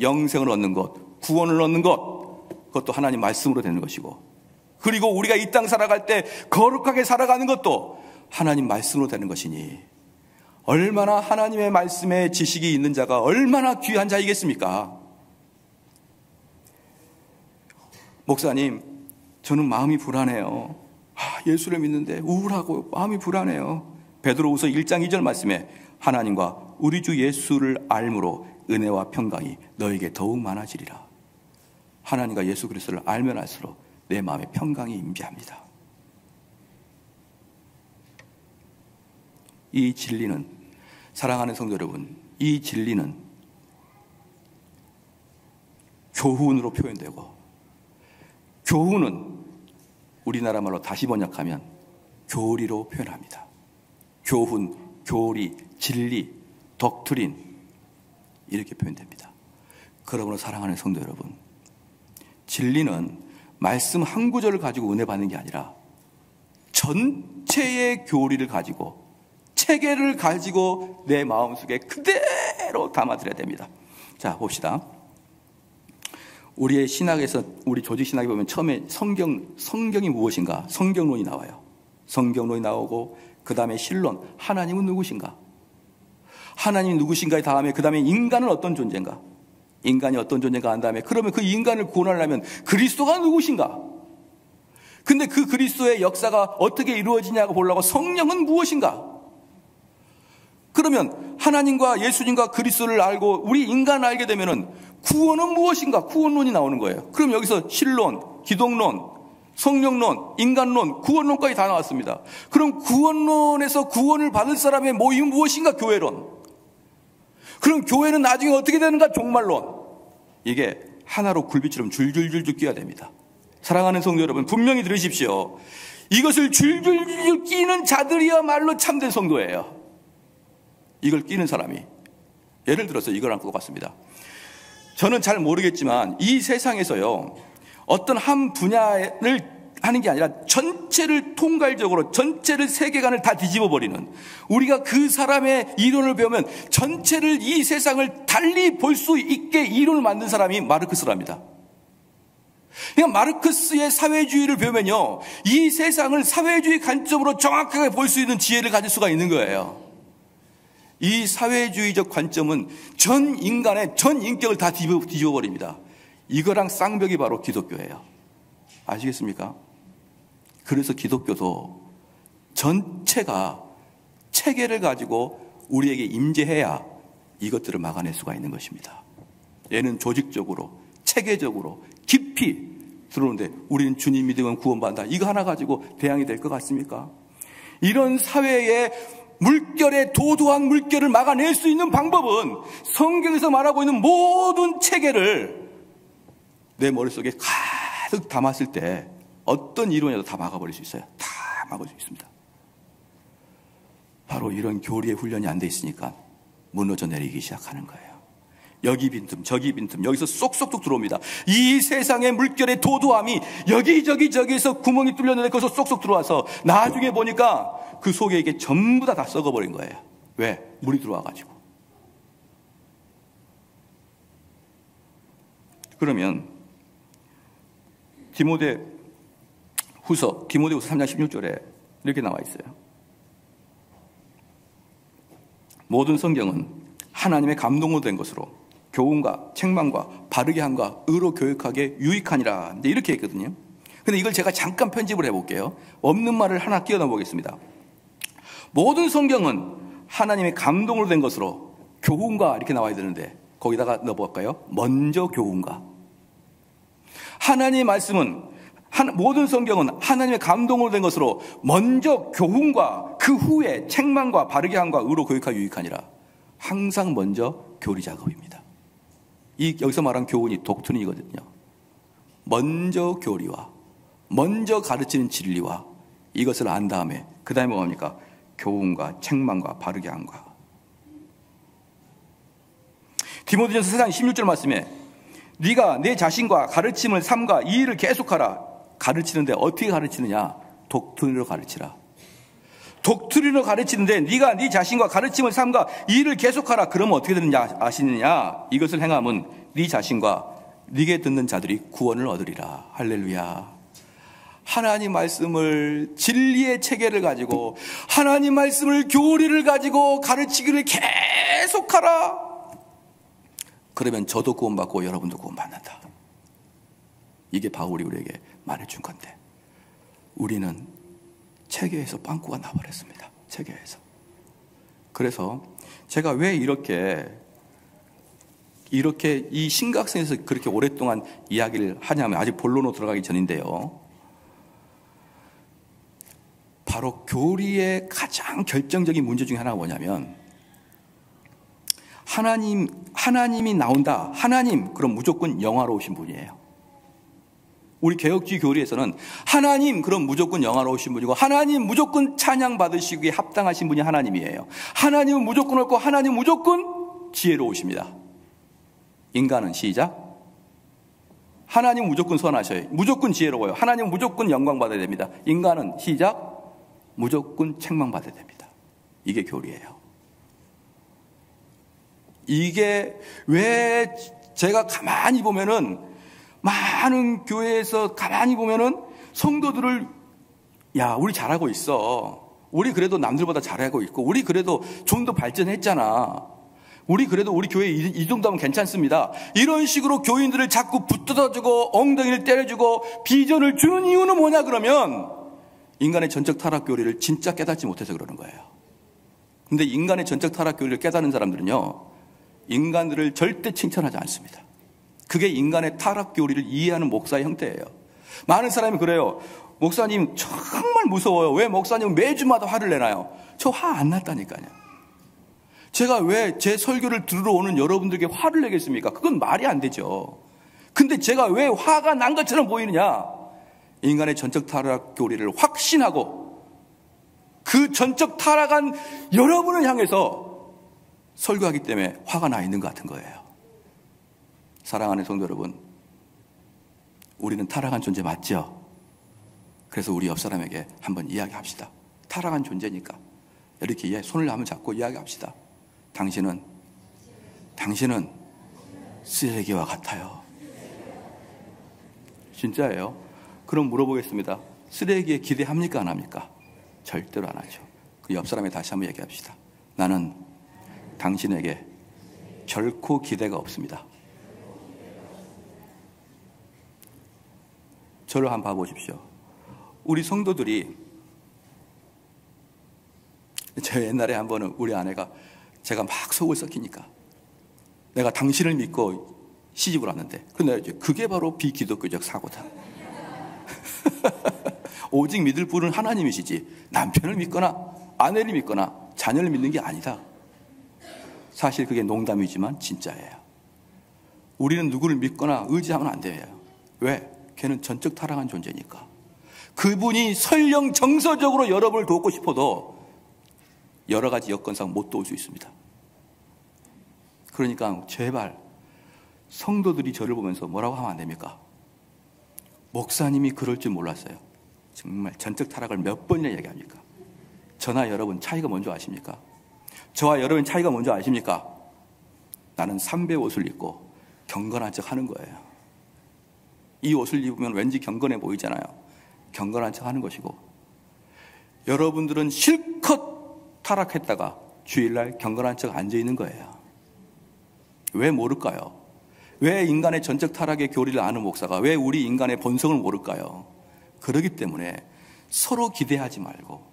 영생을 얻는 것, 구원을 얻는 것, 그것도 하나님 말씀으로 되는 것이고, 그리고 우리가 이 땅 살아갈 때 거룩하게 살아가는 것도 하나님 말씀으로 되는 것이니 얼마나 하나님의 말씀에 지식이 있는 자가 얼마나 귀한 자이겠습니까? 목사님, 저는 마음이 불안해요. 예수를 믿는데 우울하고 마음이 불안해요. 베드로후서 1장 2절 말씀에 하나님과 우리 주 예수를 알므로 은혜와 평강이 너에게 더욱 많아지리라. 하나님과 예수 그리스도를 알면 알수록 내 마음에 평강이 임재합니다. 이 진리는, 사랑하는 성도 여러분, 이 진리는 교훈으로 표현되고, 교훈은 우리나라 말로 다시 번역하면 교리로 표현합니다. 교훈, 교리, 진리, 덕트린 이렇게 표현됩니다. 그러므로 사랑하는 성도 여러분, 진리는 말씀 한 구절을 가지고 은혜 받는 게 아니라 전체의 교리를 가지고, 체계를 가지고 내 마음속에 그대로 담아드려야 됩니다. 자, 봅시다. 우리의 신학에서, 우리 조직 신학에 보면 처음에 성경이 무엇인가? 성경론이 나와요. 성경론이 나오고, 그 다음에 신론, 하나님은 누구신가? 하나님이 누구신가의 다음에, 그 다음에 인간은 어떤 존재인가? 인간이 어떤 존재인가 한 다음에, 그러면 그 인간을 구원하려면 그리스도가 누구신가? 근데 그 그리스도의 역사가 어떻게 이루어지냐고 보려고 성령은 무엇인가? 그러면 하나님과 예수님과 그리스도를 알고 우리 인간을 알게 되면은 구원은 무엇인가? 구원론이 나오는 거예요. 그럼 여기서 신론, 기독론, 성령론, 인간론, 구원론까지 다 나왔습니다. 그럼 구원론에서 구원을 받을 사람의 모임은 무엇인가? 교회론. 그럼 교회는 나중에 어떻게 되는가? 종말론. 이게 하나로 굴비처럼 줄줄줄줄 끼어야 됩니다. 사랑하는 성도 여러분, 분명히 들으십시오. 이것을 줄줄줄 끼는 자들이야말로 참된 성도예요. 이걸 끼는 사람이. 예를 들어서 이걸 한것 같습니다. 저는 잘 모르겠지만 이 세상에서요, 어떤 한 분야를 하는 게 아니라 전체를 통괄적으로 전체를 세계관을 다 뒤집어 버리는, 우리가 그 사람의 이론을 배우면 전체를, 이 세상을 달리 볼 수 있게 이론을 만든 사람이 마르크스랍니다. 그러니까 마르크스의 사회주의를 배우면요, 이 세상을 사회주의 관점으로 정확하게 볼 수 있는 지혜를 가질 수가 있는 거예요. 이 사회주의적 관점은 전 인간의 전 인격을 다 뒤집어 버립니다. 이거랑 쌍벽이 바로 기독교예요. 아시겠습니까? 그래서 기독교도 전체가 체계를 가지고 우리에게 임재해야 이것들을 막아낼 수가 있는 것입니다. 얘는 조직적으로, 체계적으로 깊이 들어오는데 우리는 주님 믿으면 구원받는다, 이거 하나 가지고 대항이 될 것 같습니까? 이런 사회의 물결의 도도한 물결을 막아낼 수 있는 방법은 성경에서 말하고 있는 모든 체계를 내 머릿속에 가득 담았을 때 어떤 이론이라도 다 막아버릴 수 있어요. 다 막을 수 있습니다. 바로 이런 교리의 훈련이 안 돼 있으니까 무너져 내리기 시작하는 거예요. 여기 빈틈 저기 빈틈, 여기서 쏙쏙쏙 들어옵니다. 이 세상의 물결의 도도함이 여기저기에서 구멍이 뚫렸는데 거기서 쏙쏙 들어와서 나중에 보니까 그 속에 이게 전부 다 썩어버린 거예요. 왜? 물이 들어와가지고. 그러면 디모데후서 3장 16절에 이렇게 나와 있어요. 모든 성경은 하나님의 감동으로 된 것으로 교훈과 책망과 바르게 함과 의로 교육하게 유익하니라, 이렇게 했거든요. 근데 이걸 제가 잠깐 편집을 해볼게요. 없는 말을 하나 끼워 넣어 보겠습니다. 모든 성경은 하나님의 감동으로 된 것으로 교훈과 이렇게 나와야 되는데 거기다가 넣어볼까요? 먼저 교훈과. 하나님의 말씀은, 모든 성경은 하나님의 감동으로 된 것으로 먼저 교훈과 그 후에 책망과 바르게 함과 의로 교육하기 유익하니라. 항상 먼저 교리 작업입니다. 여기서 말한 교훈이 독트린이거든요. 먼저 교리와 먼저 가르치는 진리와 이것을 안 다음에 그 다음에 뭐합니까? 교훈과 책망과 바르게 함과. 디모데전서 4장 16절 말씀에 네가 내 자신과 가르침을 삼가 이 일을 계속하라. 가르치는데 어떻게 가르치느냐? 독트린으로 가르치라. 독트린으로 가르치는데 네가 네 자신과 가르침을 삼가 이 일을 계속하라. 그러면 어떻게 되는지 아시느냐? 이것을 행함은 네 자신과 네게 듣는 자들이 구원을 얻으리라. 할렐루야. 하나님 말씀을, 진리의 체계를 가지고 하나님 말씀을, 교리를 가지고 가르치기를 계속하라. 그러면 저도 구원받고 여러분도 구원받는다. 이게 바울이 우리에게 말해준 건데 우리는 체계에서 빵꾸가 나버렸습니다. 체계에서. 그래서 제가 왜 이렇게 이 신각성에서 그렇게 오랫동안 이야기를 하냐면, 아직 본론으로 들어가기 전인데요, 바로 교리의 가장 결정적인 문제 중에 하나가 뭐냐면, 하나님이 나온다. 하나님, 그럼 무조건 영화로우신 분이에요. 우리 개혁주의 교리에서는 하나님, 그럼 무조건 영화로우신 분이고, 하나님 무조건 찬양 받으시기에 합당하신 분이 하나님이에요. 하나님은 무조건 옳고 하나님은 무조건 지혜로우십니다. 인간은 시작. 하나님은 무조건 선하셔요. 무조건 지혜로워요. 하나님은 무조건 영광 받아야 됩니다. 인간은 시작. 무조건 책망 받아야 됩니다. 이게 교리예요. 이게 왜 제가 가만히 보면은, 많은 교회에서 가만히 보면은 성도들을, 야, 우리 잘하고 있어. 우리 그래도 남들보다 잘하고 있고, 우리 그래도 좀 더 발전했잖아. 우리 그래도 우리 교회 이 정도면 괜찮습니다. 이런 식으로 교인들을 자꾸 붙들어주고 엉덩이를 때려주고 비전을 주는 이유는 뭐냐 그러면, 인간의 전적 타락 교리를 진짜 깨닫지 못해서 그러는 거예요. 근데 인간의 전적 타락 교리를 깨닫는 사람들은요, 인간들을 절대 칭찬하지 않습니다. 그게 인간의 타락 교리를 이해하는 목사의 형태예요. 많은 사람이 그래요. 목사님 정말 무서워요. 왜 목사님은 매주마다 화를 내나요? 저 화 안 났다니까요. 제가 왜 제 설교를 들으러 오는 여러분들에게 화를 내겠습니까? 그건 말이 안 되죠. 근데 제가 왜 화가 난 것처럼 보이느냐? 인간의 전적 타락 교리를 확신하고 그 전적 타락한 여러분을 향해서 설교하기 때문에 화가 나 있는 것 같은 거예요. 사랑하는 성도 여러분, 우리는 타락한 존재 맞죠? 그래서 우리 옆 사람에게 한번 이야기합시다. 타락한 존재니까 이렇게 손을 한번 잡고 이야기합시다. 당신은 쓰레기와 같아요. 진짜예요. 그럼 물어보겠습니다. 쓰레기에 기대합니까 안 합니까? 절대로 안 하죠. 그 옆 사람에 다시 한번 얘기합시다. 나는 당신에게 결코 기대가 없습니다. 저를 한번 봐보십시오. 우리 성도들이, 제가 옛날에 한 번은 우리 아내가 제가 막 속을 썩히니까 내가 당신을 믿고 시집을 왔는데, 근데 그게 바로 비기독교적 사고다. 오직 믿을 분은 하나님이시지 남편을 믿거나 아내를 믿거나 자녀를 믿는 게 아니다. 사실 그게 농담이지만 진짜예요. 우리는 누구를 믿거나 의지하면 안 돼요. 왜? 걔는 전적 타락한 존재니까. 그분이 설령 정서적으로 여러분을 돕고 싶어도 여러 가지 여건상 못 도울 수 있습니다. 그러니까 제발 성도들이 저를 보면서 뭐라고 하면 안 됩니까? 목사님이 그럴 줄 몰랐어요. 정말 전적 타락을 몇 번이나 얘기합니까? 저나 여러분 차이가 뭔지 아십니까? 저와 여러분 차이가 뭔지 아십니까? 나는 삼배 옷을 입고 경건한 척 하는 거예요. 이 옷을 입으면 왠지 경건해 보이잖아요. 경건한 척 하는 것이고, 여러분들은 실컷 타락했다가 주일날 경건한 척 앉아있는 거예요. 왜 모를까요? 왜 인간의 전적 타락의 교리를 아는 목사가 왜 우리 인간의 본성을 모를까요? 그러기 때문에 서로 기대하지 말고,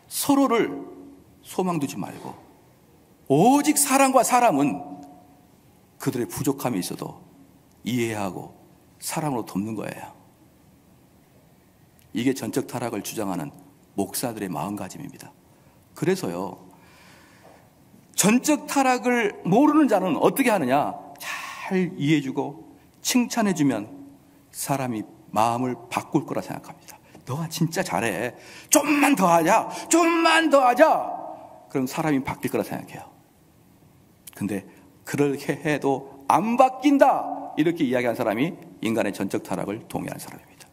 서로를 소망 두지 말고, 오직 사람과 사람은 그들의 부족함이 있어도 이해하고 사랑으로 돕는 거예요. 이게 전적 타락을 주장하는 목사들의 마음가짐입니다. 그래서요, 전적 타락을 모르는 자는 어떻게 하느냐? 잘 이해해주고 칭찬해주면 사람이 마음을 바꿀 거라 생각합니다. 너가 진짜 잘해. 좀만 더 하자. 좀만 더 하자. 그럼 사람이 바뀔 거라 생각해요. 근데 그렇게 해도 안 바뀐다, 이렇게 이야기한 사람이 인간의 전적 타락을 동의하는 사람입니다.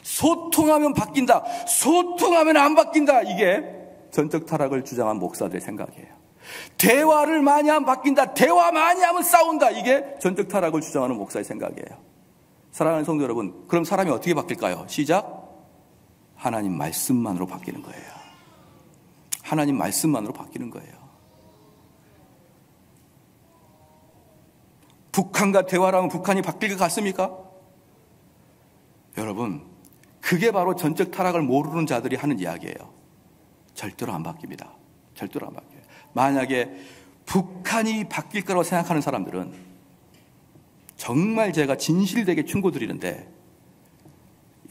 소통하면 바뀐다, 소통하면 안 바뀐다, 이게 전적 타락을 주장한 목사들의 생각이에요. 대화를 많이 하면 바뀐다, 대화 많이 하면 싸운다, 이게 전적 타락을 주장하는 목사의 생각이에요. 사랑하는 성도 여러분, 그럼 사람이 어떻게 바뀔까요? 시작. 하나님 말씀만으로 바뀌는 거예요. 하나님 말씀만으로 바뀌는 거예요. 북한과 대화를 하면 북한이 바뀔 것 같습니까? 여러분, 그게 바로 전적 타락을 모르는 자들이 하는 이야기예요. 절대로 안 바뀝니다. 절대로 안 바뀌어요. 만약에 북한이 바뀔 거라고 생각하는 사람들은 정말 제가 진실되게 충고드리는데,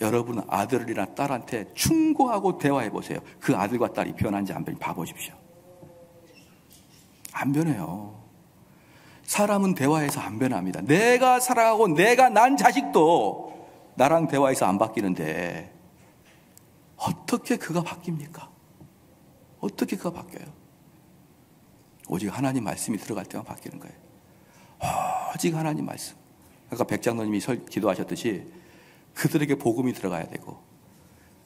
여러분 아들이나 딸한테 충고하고 대화해 보세요. 그 아들과 딸이 변한지 안 변한지 봐보십시오. 안 변해요. 사람은 대화해서 안 변합니다. 내가 사랑하고 내가 난 자식도 나랑 대화해서 안 바뀌는데 어떻게 그가 바뀝니까? 어떻게 그가 바뀌어요? 오직 하나님 말씀이 들어갈 때만 바뀌는 거예요. 오직 하나님 말씀. 아까 백장로님이 기도하셨듯이 그들에게 복음이 들어가야 되고,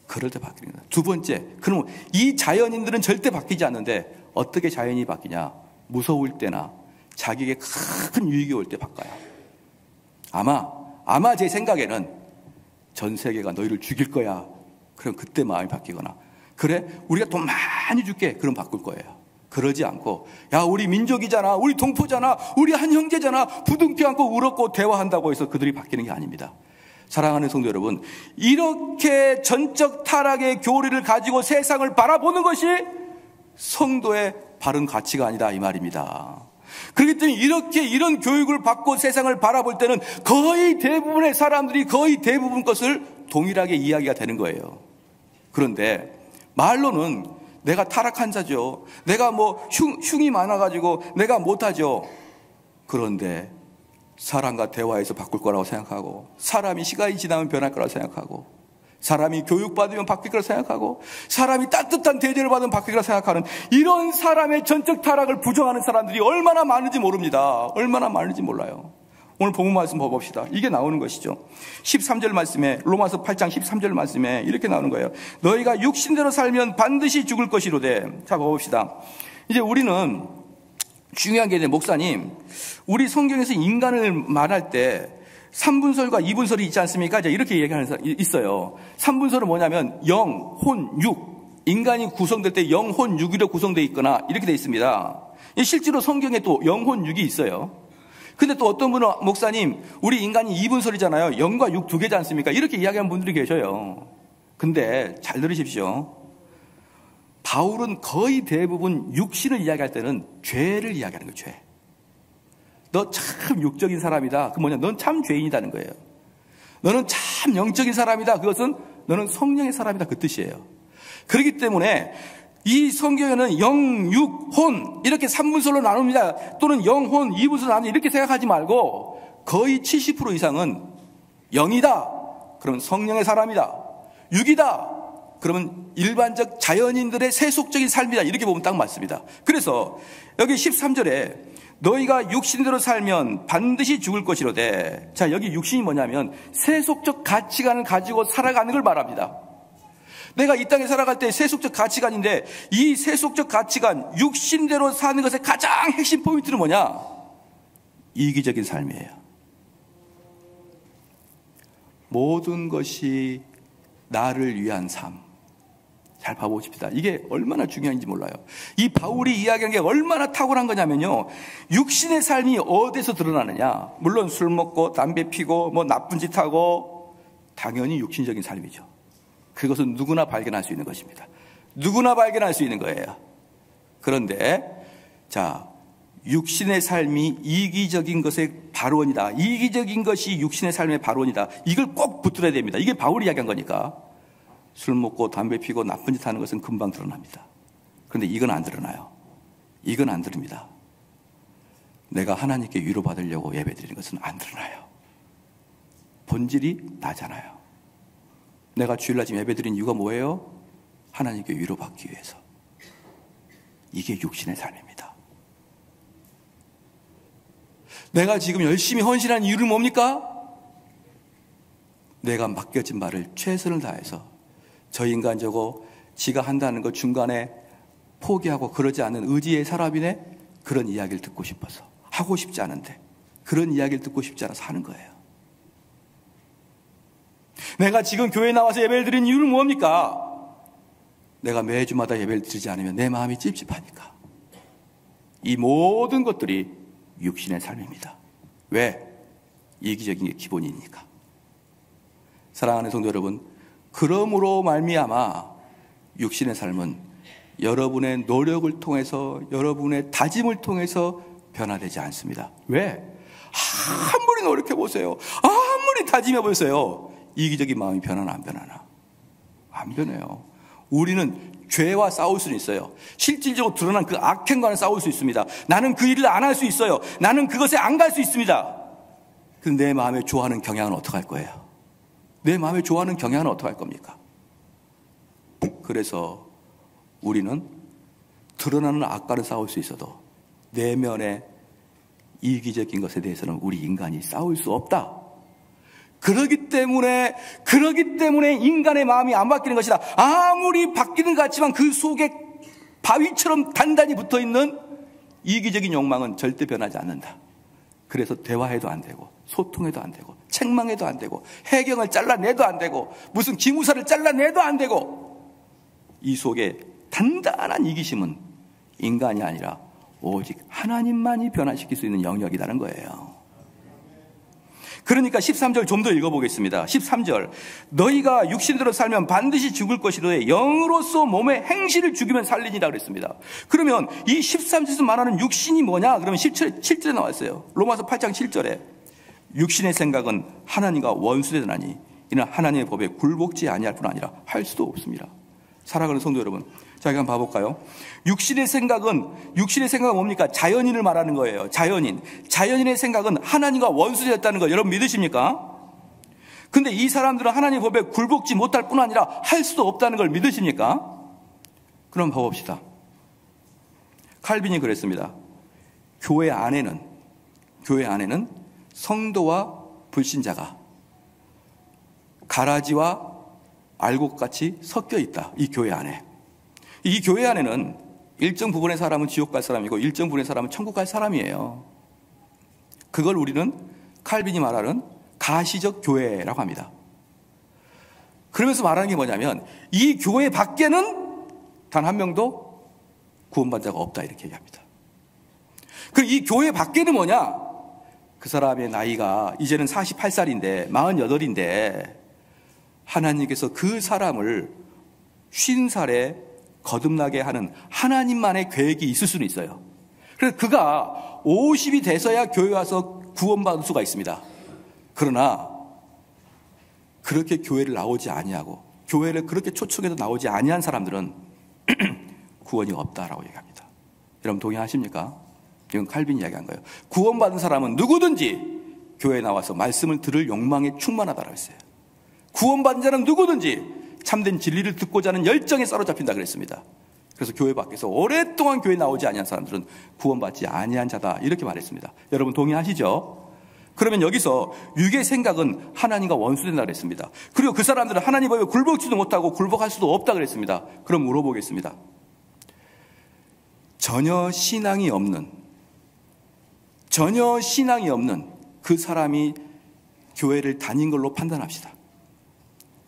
그럴 때 바뀌는 거예요. 두 번째, 그럼 이 자연인들은 절대 바뀌지 않는데 어떻게 자연이 바뀌냐? 무서울 때나 자기에게 큰 유익이 올 때 바꿔요. 아마 제 생각에는 전 세계가 너희를 죽일 거야. 그럼 그때 마음이 바뀌거나, 그래 우리가 돈 많이 줄게, 그럼 바꿀 거예요. 그러지 않고, 야 우리 민족이잖아, 우리 동포잖아, 우리 한 형제잖아, 부둥켜 안고 울었고 대화한다고 해서 그들이 바뀌는 게 아닙니다. 사랑하는 성도 여러분, 이렇게 전적 타락의 교리를 가지고 세상을 바라보는 것이 성도의 바른 가치가 아니다 이 말입니다. 그렇기 때문에 이런 교육을 받고 세상을 바라볼 때는 거의 대부분의 사람들이 거의 대부분 것을 동일하게 이야기가 되는 거예요. 그런데 말로는 내가 타락한 자죠. 내가 흉이 많아가지고 내가 못하죠. 그런데 사람과 대화해서 바꿀 거라고 생각하고, 사람이 시간이 지나면 변할 거라고 생각하고, 사람이 교육받으면 바뀔 거라고 생각하고, 사람이 따뜻한 대접을 받으면 바뀔 거라고 생각하는 이런 사람의 전적 타락을 부정하는 사람들이 얼마나 많은지 모릅니다. 얼마나 많은지 몰라요. 오늘 본문 말씀 봐봅시다. 이게 나오는 것이죠. 13절 말씀에, 로마서 8장 13절 말씀에 이렇게 나오는 거예요. 너희가 육신대로 살면 반드시 죽을 것이로되. 자, 봐봅시다. 이제 우리는 중요한 게 목사님, 우리 성경에서 인간을 말할 때 3분설과 2분설이 있지 않습니까? 이렇게 얘기하는 사람이 있어요. 3분설은 뭐냐면 영, 혼, 육. 인간이 구성될 때 영, 혼, 육으로 구성되어 있거나 이렇게 되어 있습니다. 실제로 성경에 또 영, 혼, 육이 있어요. 근데 또 어떤 분은 목사님, 우리 인간이 2분설이잖아요. 영과 육 두 개지 않습니까? 이렇게 이야기하는 분들이 계셔요. 근데 잘 들으십시오. 바울은 거의 대부분 육신을 이야기할 때는 죄를 이야기하는 거예요. 죄. 너 참 육적인 사람이다. 그 뭐냐? 넌 참 죄인이다는 거예요. 너는 참 영적인 사람이다. 그것은 너는 성령의 사람이다. 그 뜻이에요. 그렇기 때문에 이 성경에는 영, 육, 혼 이렇게 3분설로 나눕니다. 또는 영, 혼, 2분설로 나눕니다. 이렇게 생각하지 말고 거의 70% 이상은 영이다. 그러면 성령의 사람이다. 육이다. 그러면 일반적 자연인들의 세속적인 삶이다. 이렇게 보면 딱 맞습니다. 그래서 여기 13절에 너희가 육신대로 살면 반드시 죽을 것이로되. 자, 여기 육신이 뭐냐면 세속적 가치관을 가지고 살아가는 걸 말합니다. 내가 이 땅에 살아갈 때 세속적 가치관인데, 이 세속적 가치관, 육신대로 사는 것의 가장 핵심 포인트는 뭐냐? 이기적인 삶이에요. 모든 것이 나를 위한 삶. 잘 봐보십시다. 이게 얼마나 중요한지 몰라요. 이 바울이 이야기하는 게 얼마나 탁월한 거냐면요, 육신의 삶이 어디서 드러나느냐? 물론 술 먹고 담배 피고 나쁜 짓 하고, 당연히 육신적인 삶이죠. 그것은 누구나 발견할 수 있는 것입니다. 누구나 발견할 수 있는 거예요. 그런데 자, 육신의 삶이 이기적인 것의 발원이다. 이기적인 것이 육신의 삶의 발원이다. 이걸 꼭 붙들어야 됩니다. 이게 바울이 이야기한 거니까. 술 먹고 담배 피고 나쁜 짓 하는 것은 금방 드러납니다. 그런데 이건 안 드러나요. 이건 안 드러납니다. 내가 하나님께 위로받으려고 예배드리는 것은 안 드러나요. 본질이 나잖아요. 내가 주일날 지금 예배드린 이유가 뭐예요? 하나님께 위로받기 위해서. 이게 육신의 삶입니다. 내가 지금 열심히 헌신한 이유는 뭡니까? 내가 맡겨진 바를 최선을 다해서 저 인간 저거 지가 한다는 거 중간에 포기하고 그러지 않는 의지의 사람이네, 그런 이야기를 듣고 싶어서. 하고 싶지 않은데 그런 이야기를 듣고 싶지 않아서 하는 거예요. 내가 지금 교회에 나와서 예배를 드리는 이유는 뭡니까? 내가 매주마다 예배를 드리지 않으면 내 마음이 찝찝하니까. 이 모든 것들이 육신의 삶입니다. 왜? 이기적인 게 기본이니까. 사랑하는 성도 여러분, 그러므로 말미암아 육신의 삶은 여러분의 노력을 통해서, 여러분의 다짐을 통해서 변화되지 않습니다. 왜? 아무리 노력해 보세요. 아무리 다짐해 보세요. 이기적인 마음이 변하나 안 변하나? 안 변해요. 우리는 죄와 싸울 수는 있어요. 실질적으로 드러난 그 악행과는 싸울 수 있습니다. 나는 그 일을 안 할 수 있어요. 나는 그것에 안 갈 수 있습니다. 근데 내 마음에 좋아하는 경향은 어떡할 거예요? 내 마음에 좋아하는 경향은 어떡할 겁니까? 그래서 우리는 드러나는 악과는 싸울 수 있어도 내면의 이기적인 것에 대해서는 우리 인간이 싸울 수 없다. 그러기 때문에 인간의 마음이 안 바뀌는 것이다. 아무리 바뀌는 것 같지만 그 속에 바위처럼 단단히 붙어있는 이기적인 욕망은 절대 변하지 않는다. 그래서 대화해도 안 되고, 소통해도 안 되고, 책망해도 안 되고, 해경을 잘라내도 안 되고, 무슨 기무사를 잘라내도 안 되고, 이 속에 단단한 이기심은 인간이 아니라 오직 하나님만이 변화시킬 수 있는 영역이라는 거예요. 그러니까 13절 좀 더 읽어보겠습니다. 13절. 너희가 육신대로 살면 반드시 죽을 것이로되 영으로서 몸의 행실을 죽이면 살리니라 그랬습니다. 그러면 이 13절에서 말하는 육신이 뭐냐? 그러면 7절에 나왔어요. 로마서 8장 7절에 육신의 생각은 하나님과 원수되나니 이는 하나님의 법에 굴복지 아니할 뿐 아니라 할 수도 없습니다. 사랑하는 성도 여러분, 자, 이거 한번 봐볼까요? 육신의 생각은 뭡니까? 자연인을 말하는 거예요. 자연인의 생각은 하나님과 원수되었다는 거 여러분 믿으십니까? 근데 이 사람들은 하나님의 법에 굴복지 못할 뿐 아니라 할 수도 없다는 걸 믿으십니까? 그럼 봐봅시다. 칼빈이 그랬습니다. 교회 안에는 성도와 불신자가 가라지와 알곡같이 섞여 있다. 이 교회 안에. 이 교회 안에는 일정 부분의 사람은 지옥 갈 사람이고 일정 부분의 사람은 천국 갈 사람이에요. 그걸 우리는 칼빈이 말하는 가시적 교회라고 합니다. 그러면서 말하는 게 뭐냐면 이 교회 밖에는 단 한 명도 구원받은 자가 없다 이렇게 얘기합니다. 그럼 이 교회 밖에는 뭐냐? 그 사람의 나이가 이제는 48살인데 48인데 하나님께서 그 사람을 50살에 거듭나게 하는 하나님만의 계획이 있을 수는 있어요. 그래서 그가 50이 돼서야 교회 와서 구원받을 수가 있습니다. 그러나 그렇게 교회를 나오지 아니하고 교회를 그렇게 초청해도 나오지 아니한 사람들은 구원이 없다라고 얘기합니다. 여러분 동의하십니까? 이건 칼빈이 이야기한 거예요. 구원받은 사람은 누구든지 교회에 나와서 말씀을 들을 욕망에 충만하다라고 했어요. 구원받은 자는 누구든지 참된 진리를 듣고자 하는 열정에 사로잡힌다 그랬습니다. 그래서 교회 밖에서 오랫동안 교회 나오지 아니한 사람들은 구원받지 아니한 자다 이렇게 말했습니다. 여러분 동의하시죠? 그러면 여기서 육의 생각은 하나님과 원수된다 그랬습니다. 그리고 그 사람들은 하나님 법에 굴복지도 못하고 굴복할 수도 없다 그랬습니다. 그럼 물어보겠습니다. 전혀 신앙이 없는 그 사람이 교회를 다닌 걸로 판단합시다.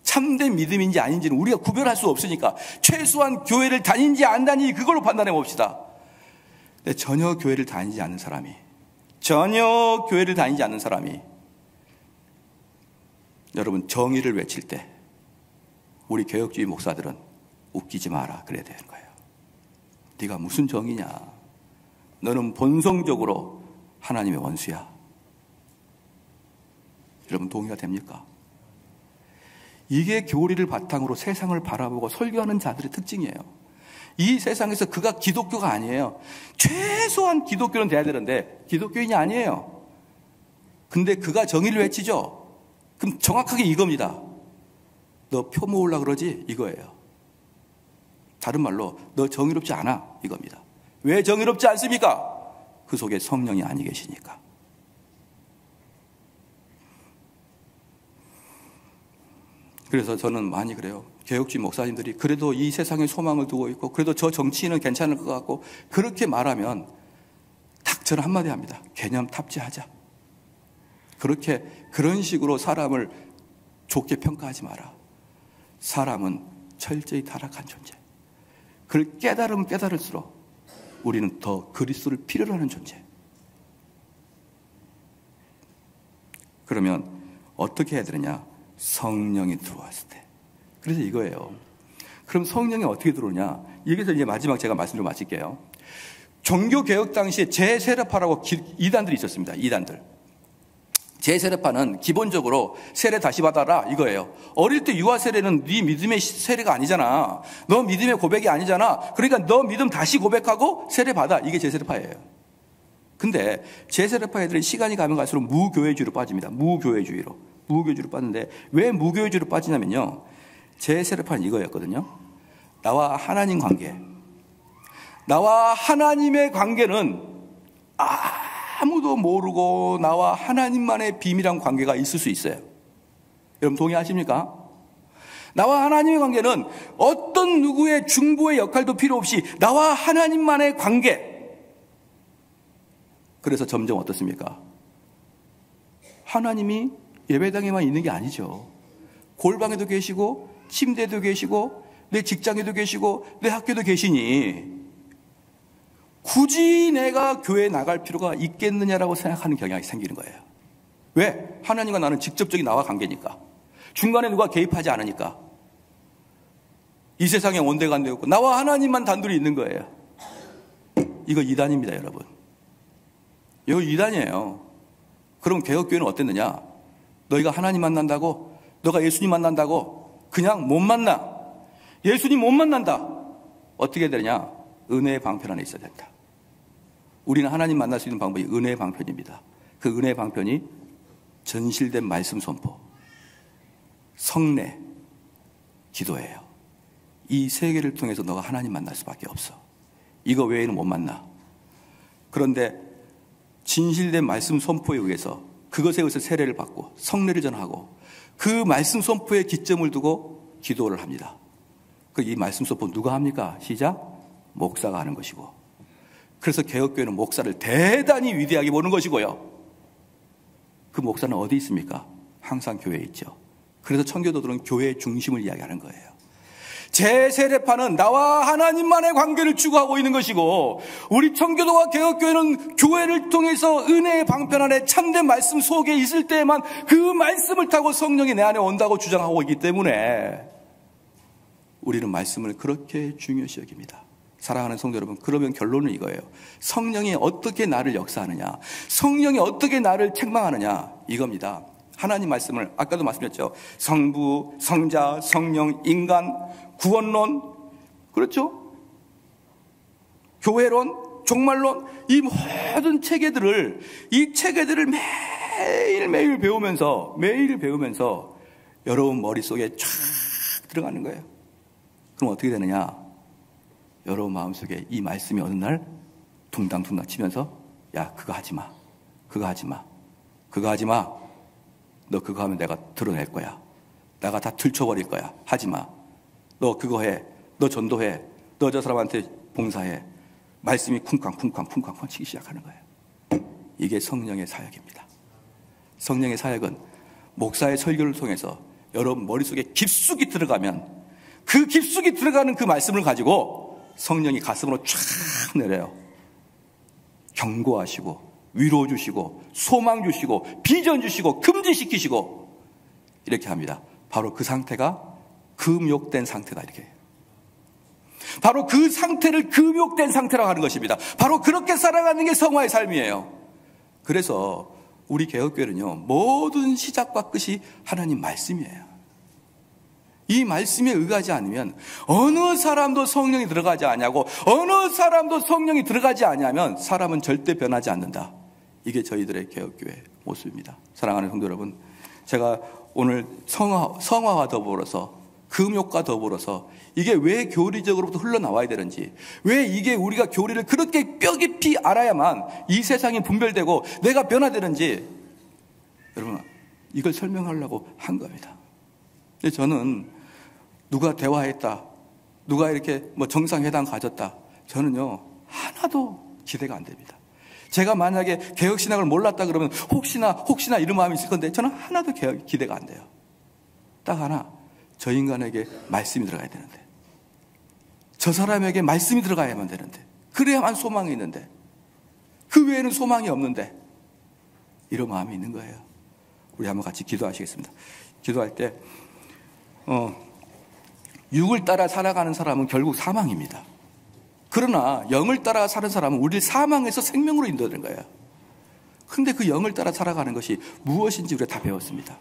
참된 믿음인지 아닌지는 우리가 구별할 수 없으니까 최소한 교회를 다닌지 안 다니는지 그걸로 판단해 봅시다. 근데 전혀 교회를 다니지 않는 사람이 여러분 정의를 외칠 때 우리 개혁주의 목사들은 웃기지 마라 그래야 되는 거예요. 네가 무슨 정의냐? 너는 본성적으로 하나님의 원수야. 여러분 동의가 됩니까? 이게 교리를 바탕으로 세상을 바라보고 설교하는 자들의 특징이에요. 이 세상에서 그가 기독교가 아니에요. 최소한 기독교는 돼야 되는데 기독교인이 아니에요. 근데 그가 정의를 외치죠. 그럼 정확하게 이겁니다. 너 표 모으려고 그러지? 이거예요. 다른 말로 너 정의롭지 않아 이겁니다. 왜 정의롭지 않습니까? 그 속에 성령이 아니 계시니까. 그래서 저는 많이 그래요. 개혁주의 목사님들이 그래도 이 세상에 소망을 두고 있고 그래도 저 정치인은 괜찮을 것 같고 그렇게 말하면 딱 저는 한마디 합니다. 개념 탑재하자. 그런 식으로 사람을 좋게 평가하지 마라. 사람은 철저히 타락한 존재. 그걸 깨달으면 깨달을수록 우리는 더 그리스도를 필요로 하는 존재. 그러면 어떻게 해야 되느냐? 성령이 들어왔을 때. 그래서 이거예요. 그럼 성령이 어떻게 들어오냐? 여기서 이제 마지막 제가 말씀 좀 마칠게요. 종교개혁 당시에 제세례파라고 이단들이 있었습니다. 이단들. 제세례파는 기본적으로 세례 다시 받아라 이거예요. 어릴 때 유아 세례는 네 믿음의 세례가 아니잖아. 너 믿음의 고백이 아니잖아. 그러니까 너 믿음 다시 고백하고 세례 받아. 이게 제세례파예요. 근데 제세례파 애들이 시간이 가면 갈수록 무교회주의로 빠집니다. 무교회주의로 빠지는데 왜 무교회주의로 빠지냐면요. 제세례파는 이거였거든요. 나와 하나님 관계. 나와 하나님의 관계는 아무도 모르고 나와 하나님만의 비밀한 관계가 있을 수 있어요. 여러분 동의하십니까? 나와 하나님의 관계는 어떤 누구의 중보의 역할도 필요 없이 나와 하나님만의 관계. 그래서 점점 어떻습니까? 하나님이 예배당에만 있는 게 아니죠. 골방에도 계시고 침대에도 계시고 내 직장에도 계시고 내 학교도 계시니 굳이 내가 교회에 나갈 필요가 있겠느냐라고 생각하는 경향이 생기는 거예요. 왜? 하나님과 나는 직접적인 나와 관계니까. 중간에 누가 개입하지 않으니까. 이 세상에 원대가 안 되고 나와 하나님만 단둘이 있는 거예요. 이거 이단입니다, 여러분. 이거 이단이에요. 그럼 개혁교회는 어땠느냐? 너희가 하나님 만난다고, 너가 예수님 만난다고 그냥 못 만나. 예수님 못 만난다. 어떻게 되냐? 은혜의 방편 안에 있어야 된다. 우리는 하나님 만날 수 있는 방법이 은혜의 방편입니다. 그 은혜의 방편이 전실된 말씀 선포, 성례, 기도예요. 이 세 개를 통해서 너가 하나님 만날 수밖에 없어. 이거 외에는 못 만나. 그런데 진실된 말씀 선포에 의해서 그것에 의해서 세례를 받고 성례를 전하고 그 말씀 선포에 기점을 두고 기도를 합니다. 이 말씀 선포 누가 합니까? 시작? 목사가 하는 것이고. 그래서 개혁교회는 목사를 대단히 위대하게 보는 것이고요. 그 목사는 어디 있습니까? 항상 교회에 있죠. 그래서 청교도들은 교회의 중심을 이야기하는 거예요. 제 세례파는 나와 하나님만의 관계를 추구하고 있는 것이고, 우리 청교도와 개혁교회는 교회를 통해서 은혜의 방편 안에 참된 말씀 속에 있을 때에만 그 말씀을 타고 성령이 내 안에 온다고 주장하고 있기 때문에 우리는 말씀을 그렇게 중요시 여깁니다. 사랑하는 성도 여러분, 그러면 결론은 이거예요. 성령이 어떻게 나를 역사하느냐, 성령이 어떻게 나를 책망하느냐, 이겁니다. 하나님 말씀을 아까도 말씀드렸죠. 성부, 성자, 성령, 인간, 구원론, 그렇죠? 교회론, 종말론, 이 모든 체계들을 매일매일 배우면서 여러분 머릿속에 쫙 들어가는 거예요. 그럼 어떻게 되느냐? 여러분 마음속에 이 말씀이 어느 날 둥당둥당 치면서, 야, 그거 하지 마. 그거 하지 마. 그거 하지 마. 너 그거 하면 내가 드러낼 거야. 내가 다 들춰버릴 거야. 하지 마. 너 그거 해. 너 전도해. 너 저 사람한테 봉사해. 말씀이 쿵쾅쿵쾅 치기 시작하는 거예요. 이게 성령의 사역입니다. 성령의 사역은 목사의 설교를 통해서 여러분 머릿속에 깊숙이 들어가면 그 깊숙이 들어가는 그 말씀을 가지고 성령이 가슴으로 쫙 내려요. 경고하시고 위로 주시고 소망 주시고 비전 주시고 금지시키시고 이렇게 합니다. 바로 그 상태가 금욕된 상태다, 이렇게. 바로 그 상태를 금욕된 상태라고 하는 것입니다. 바로 그렇게 살아가는 게 성화의 삶이에요. 그래서 우리 개혁교회는요, 모든 시작과 끝이 하나님 말씀이에요. 이 말씀에 의하지 않으면 어느 사람도 성령이 들어가지 않냐고, 어느 사람도 성령이 들어가지 않냐면 사람은 절대 변하지 않는다. 이게 저희들의 개혁교회 모습입니다. 사랑하는 성도 여러분, 제가 오늘 성화와 더불어서 금욕과 더불어서 이게 왜 교리적으로부터 흘러나와야 되는지, 왜 이게 우리가 교리를 그렇게 뼈 깊이 알아야만 이 세상이 분별되고 내가 변화되는지, 여러분 이걸 설명하려고 한 겁니다. 저는 누가 대화했다, 누가 이렇게 정상회담 가졌다, 저는요 하나도 기대가 안 됩니다. 제가 만약에 개혁신학을 몰랐다 그러면 혹시나 이런 마음이 있을 건데 저는 하나도 기대가 안 돼요. 딱 하나, 저 인간에게 말씀이 들어가야 되는데, 저 사람에게 말씀이 들어가야만 되는데, 그래야만 소망이 있는데, 그 외에는 소망이 없는데, 이런 마음이 있는 거예요. 우리 한번 같이 기도하시겠습니다. 기도할 때 육을 따라 살아가는 사람은 결국 사망입니다. 그러나 영을 따라 사는 사람은 우리를 사망에서 생명으로 인도하는 거예요. 그런데 그 영을 따라 살아가는 것이 무엇인지 우리가 다 배웠습니다.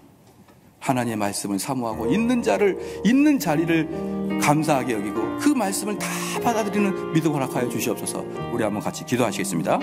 하나님의 말씀을 사모하고 있는 자리를 감사하게 여기고 그 말씀을 다 받아들이는 믿음 허락하여 주시옵소서. 우리 한번 같이 기도하시겠습니다.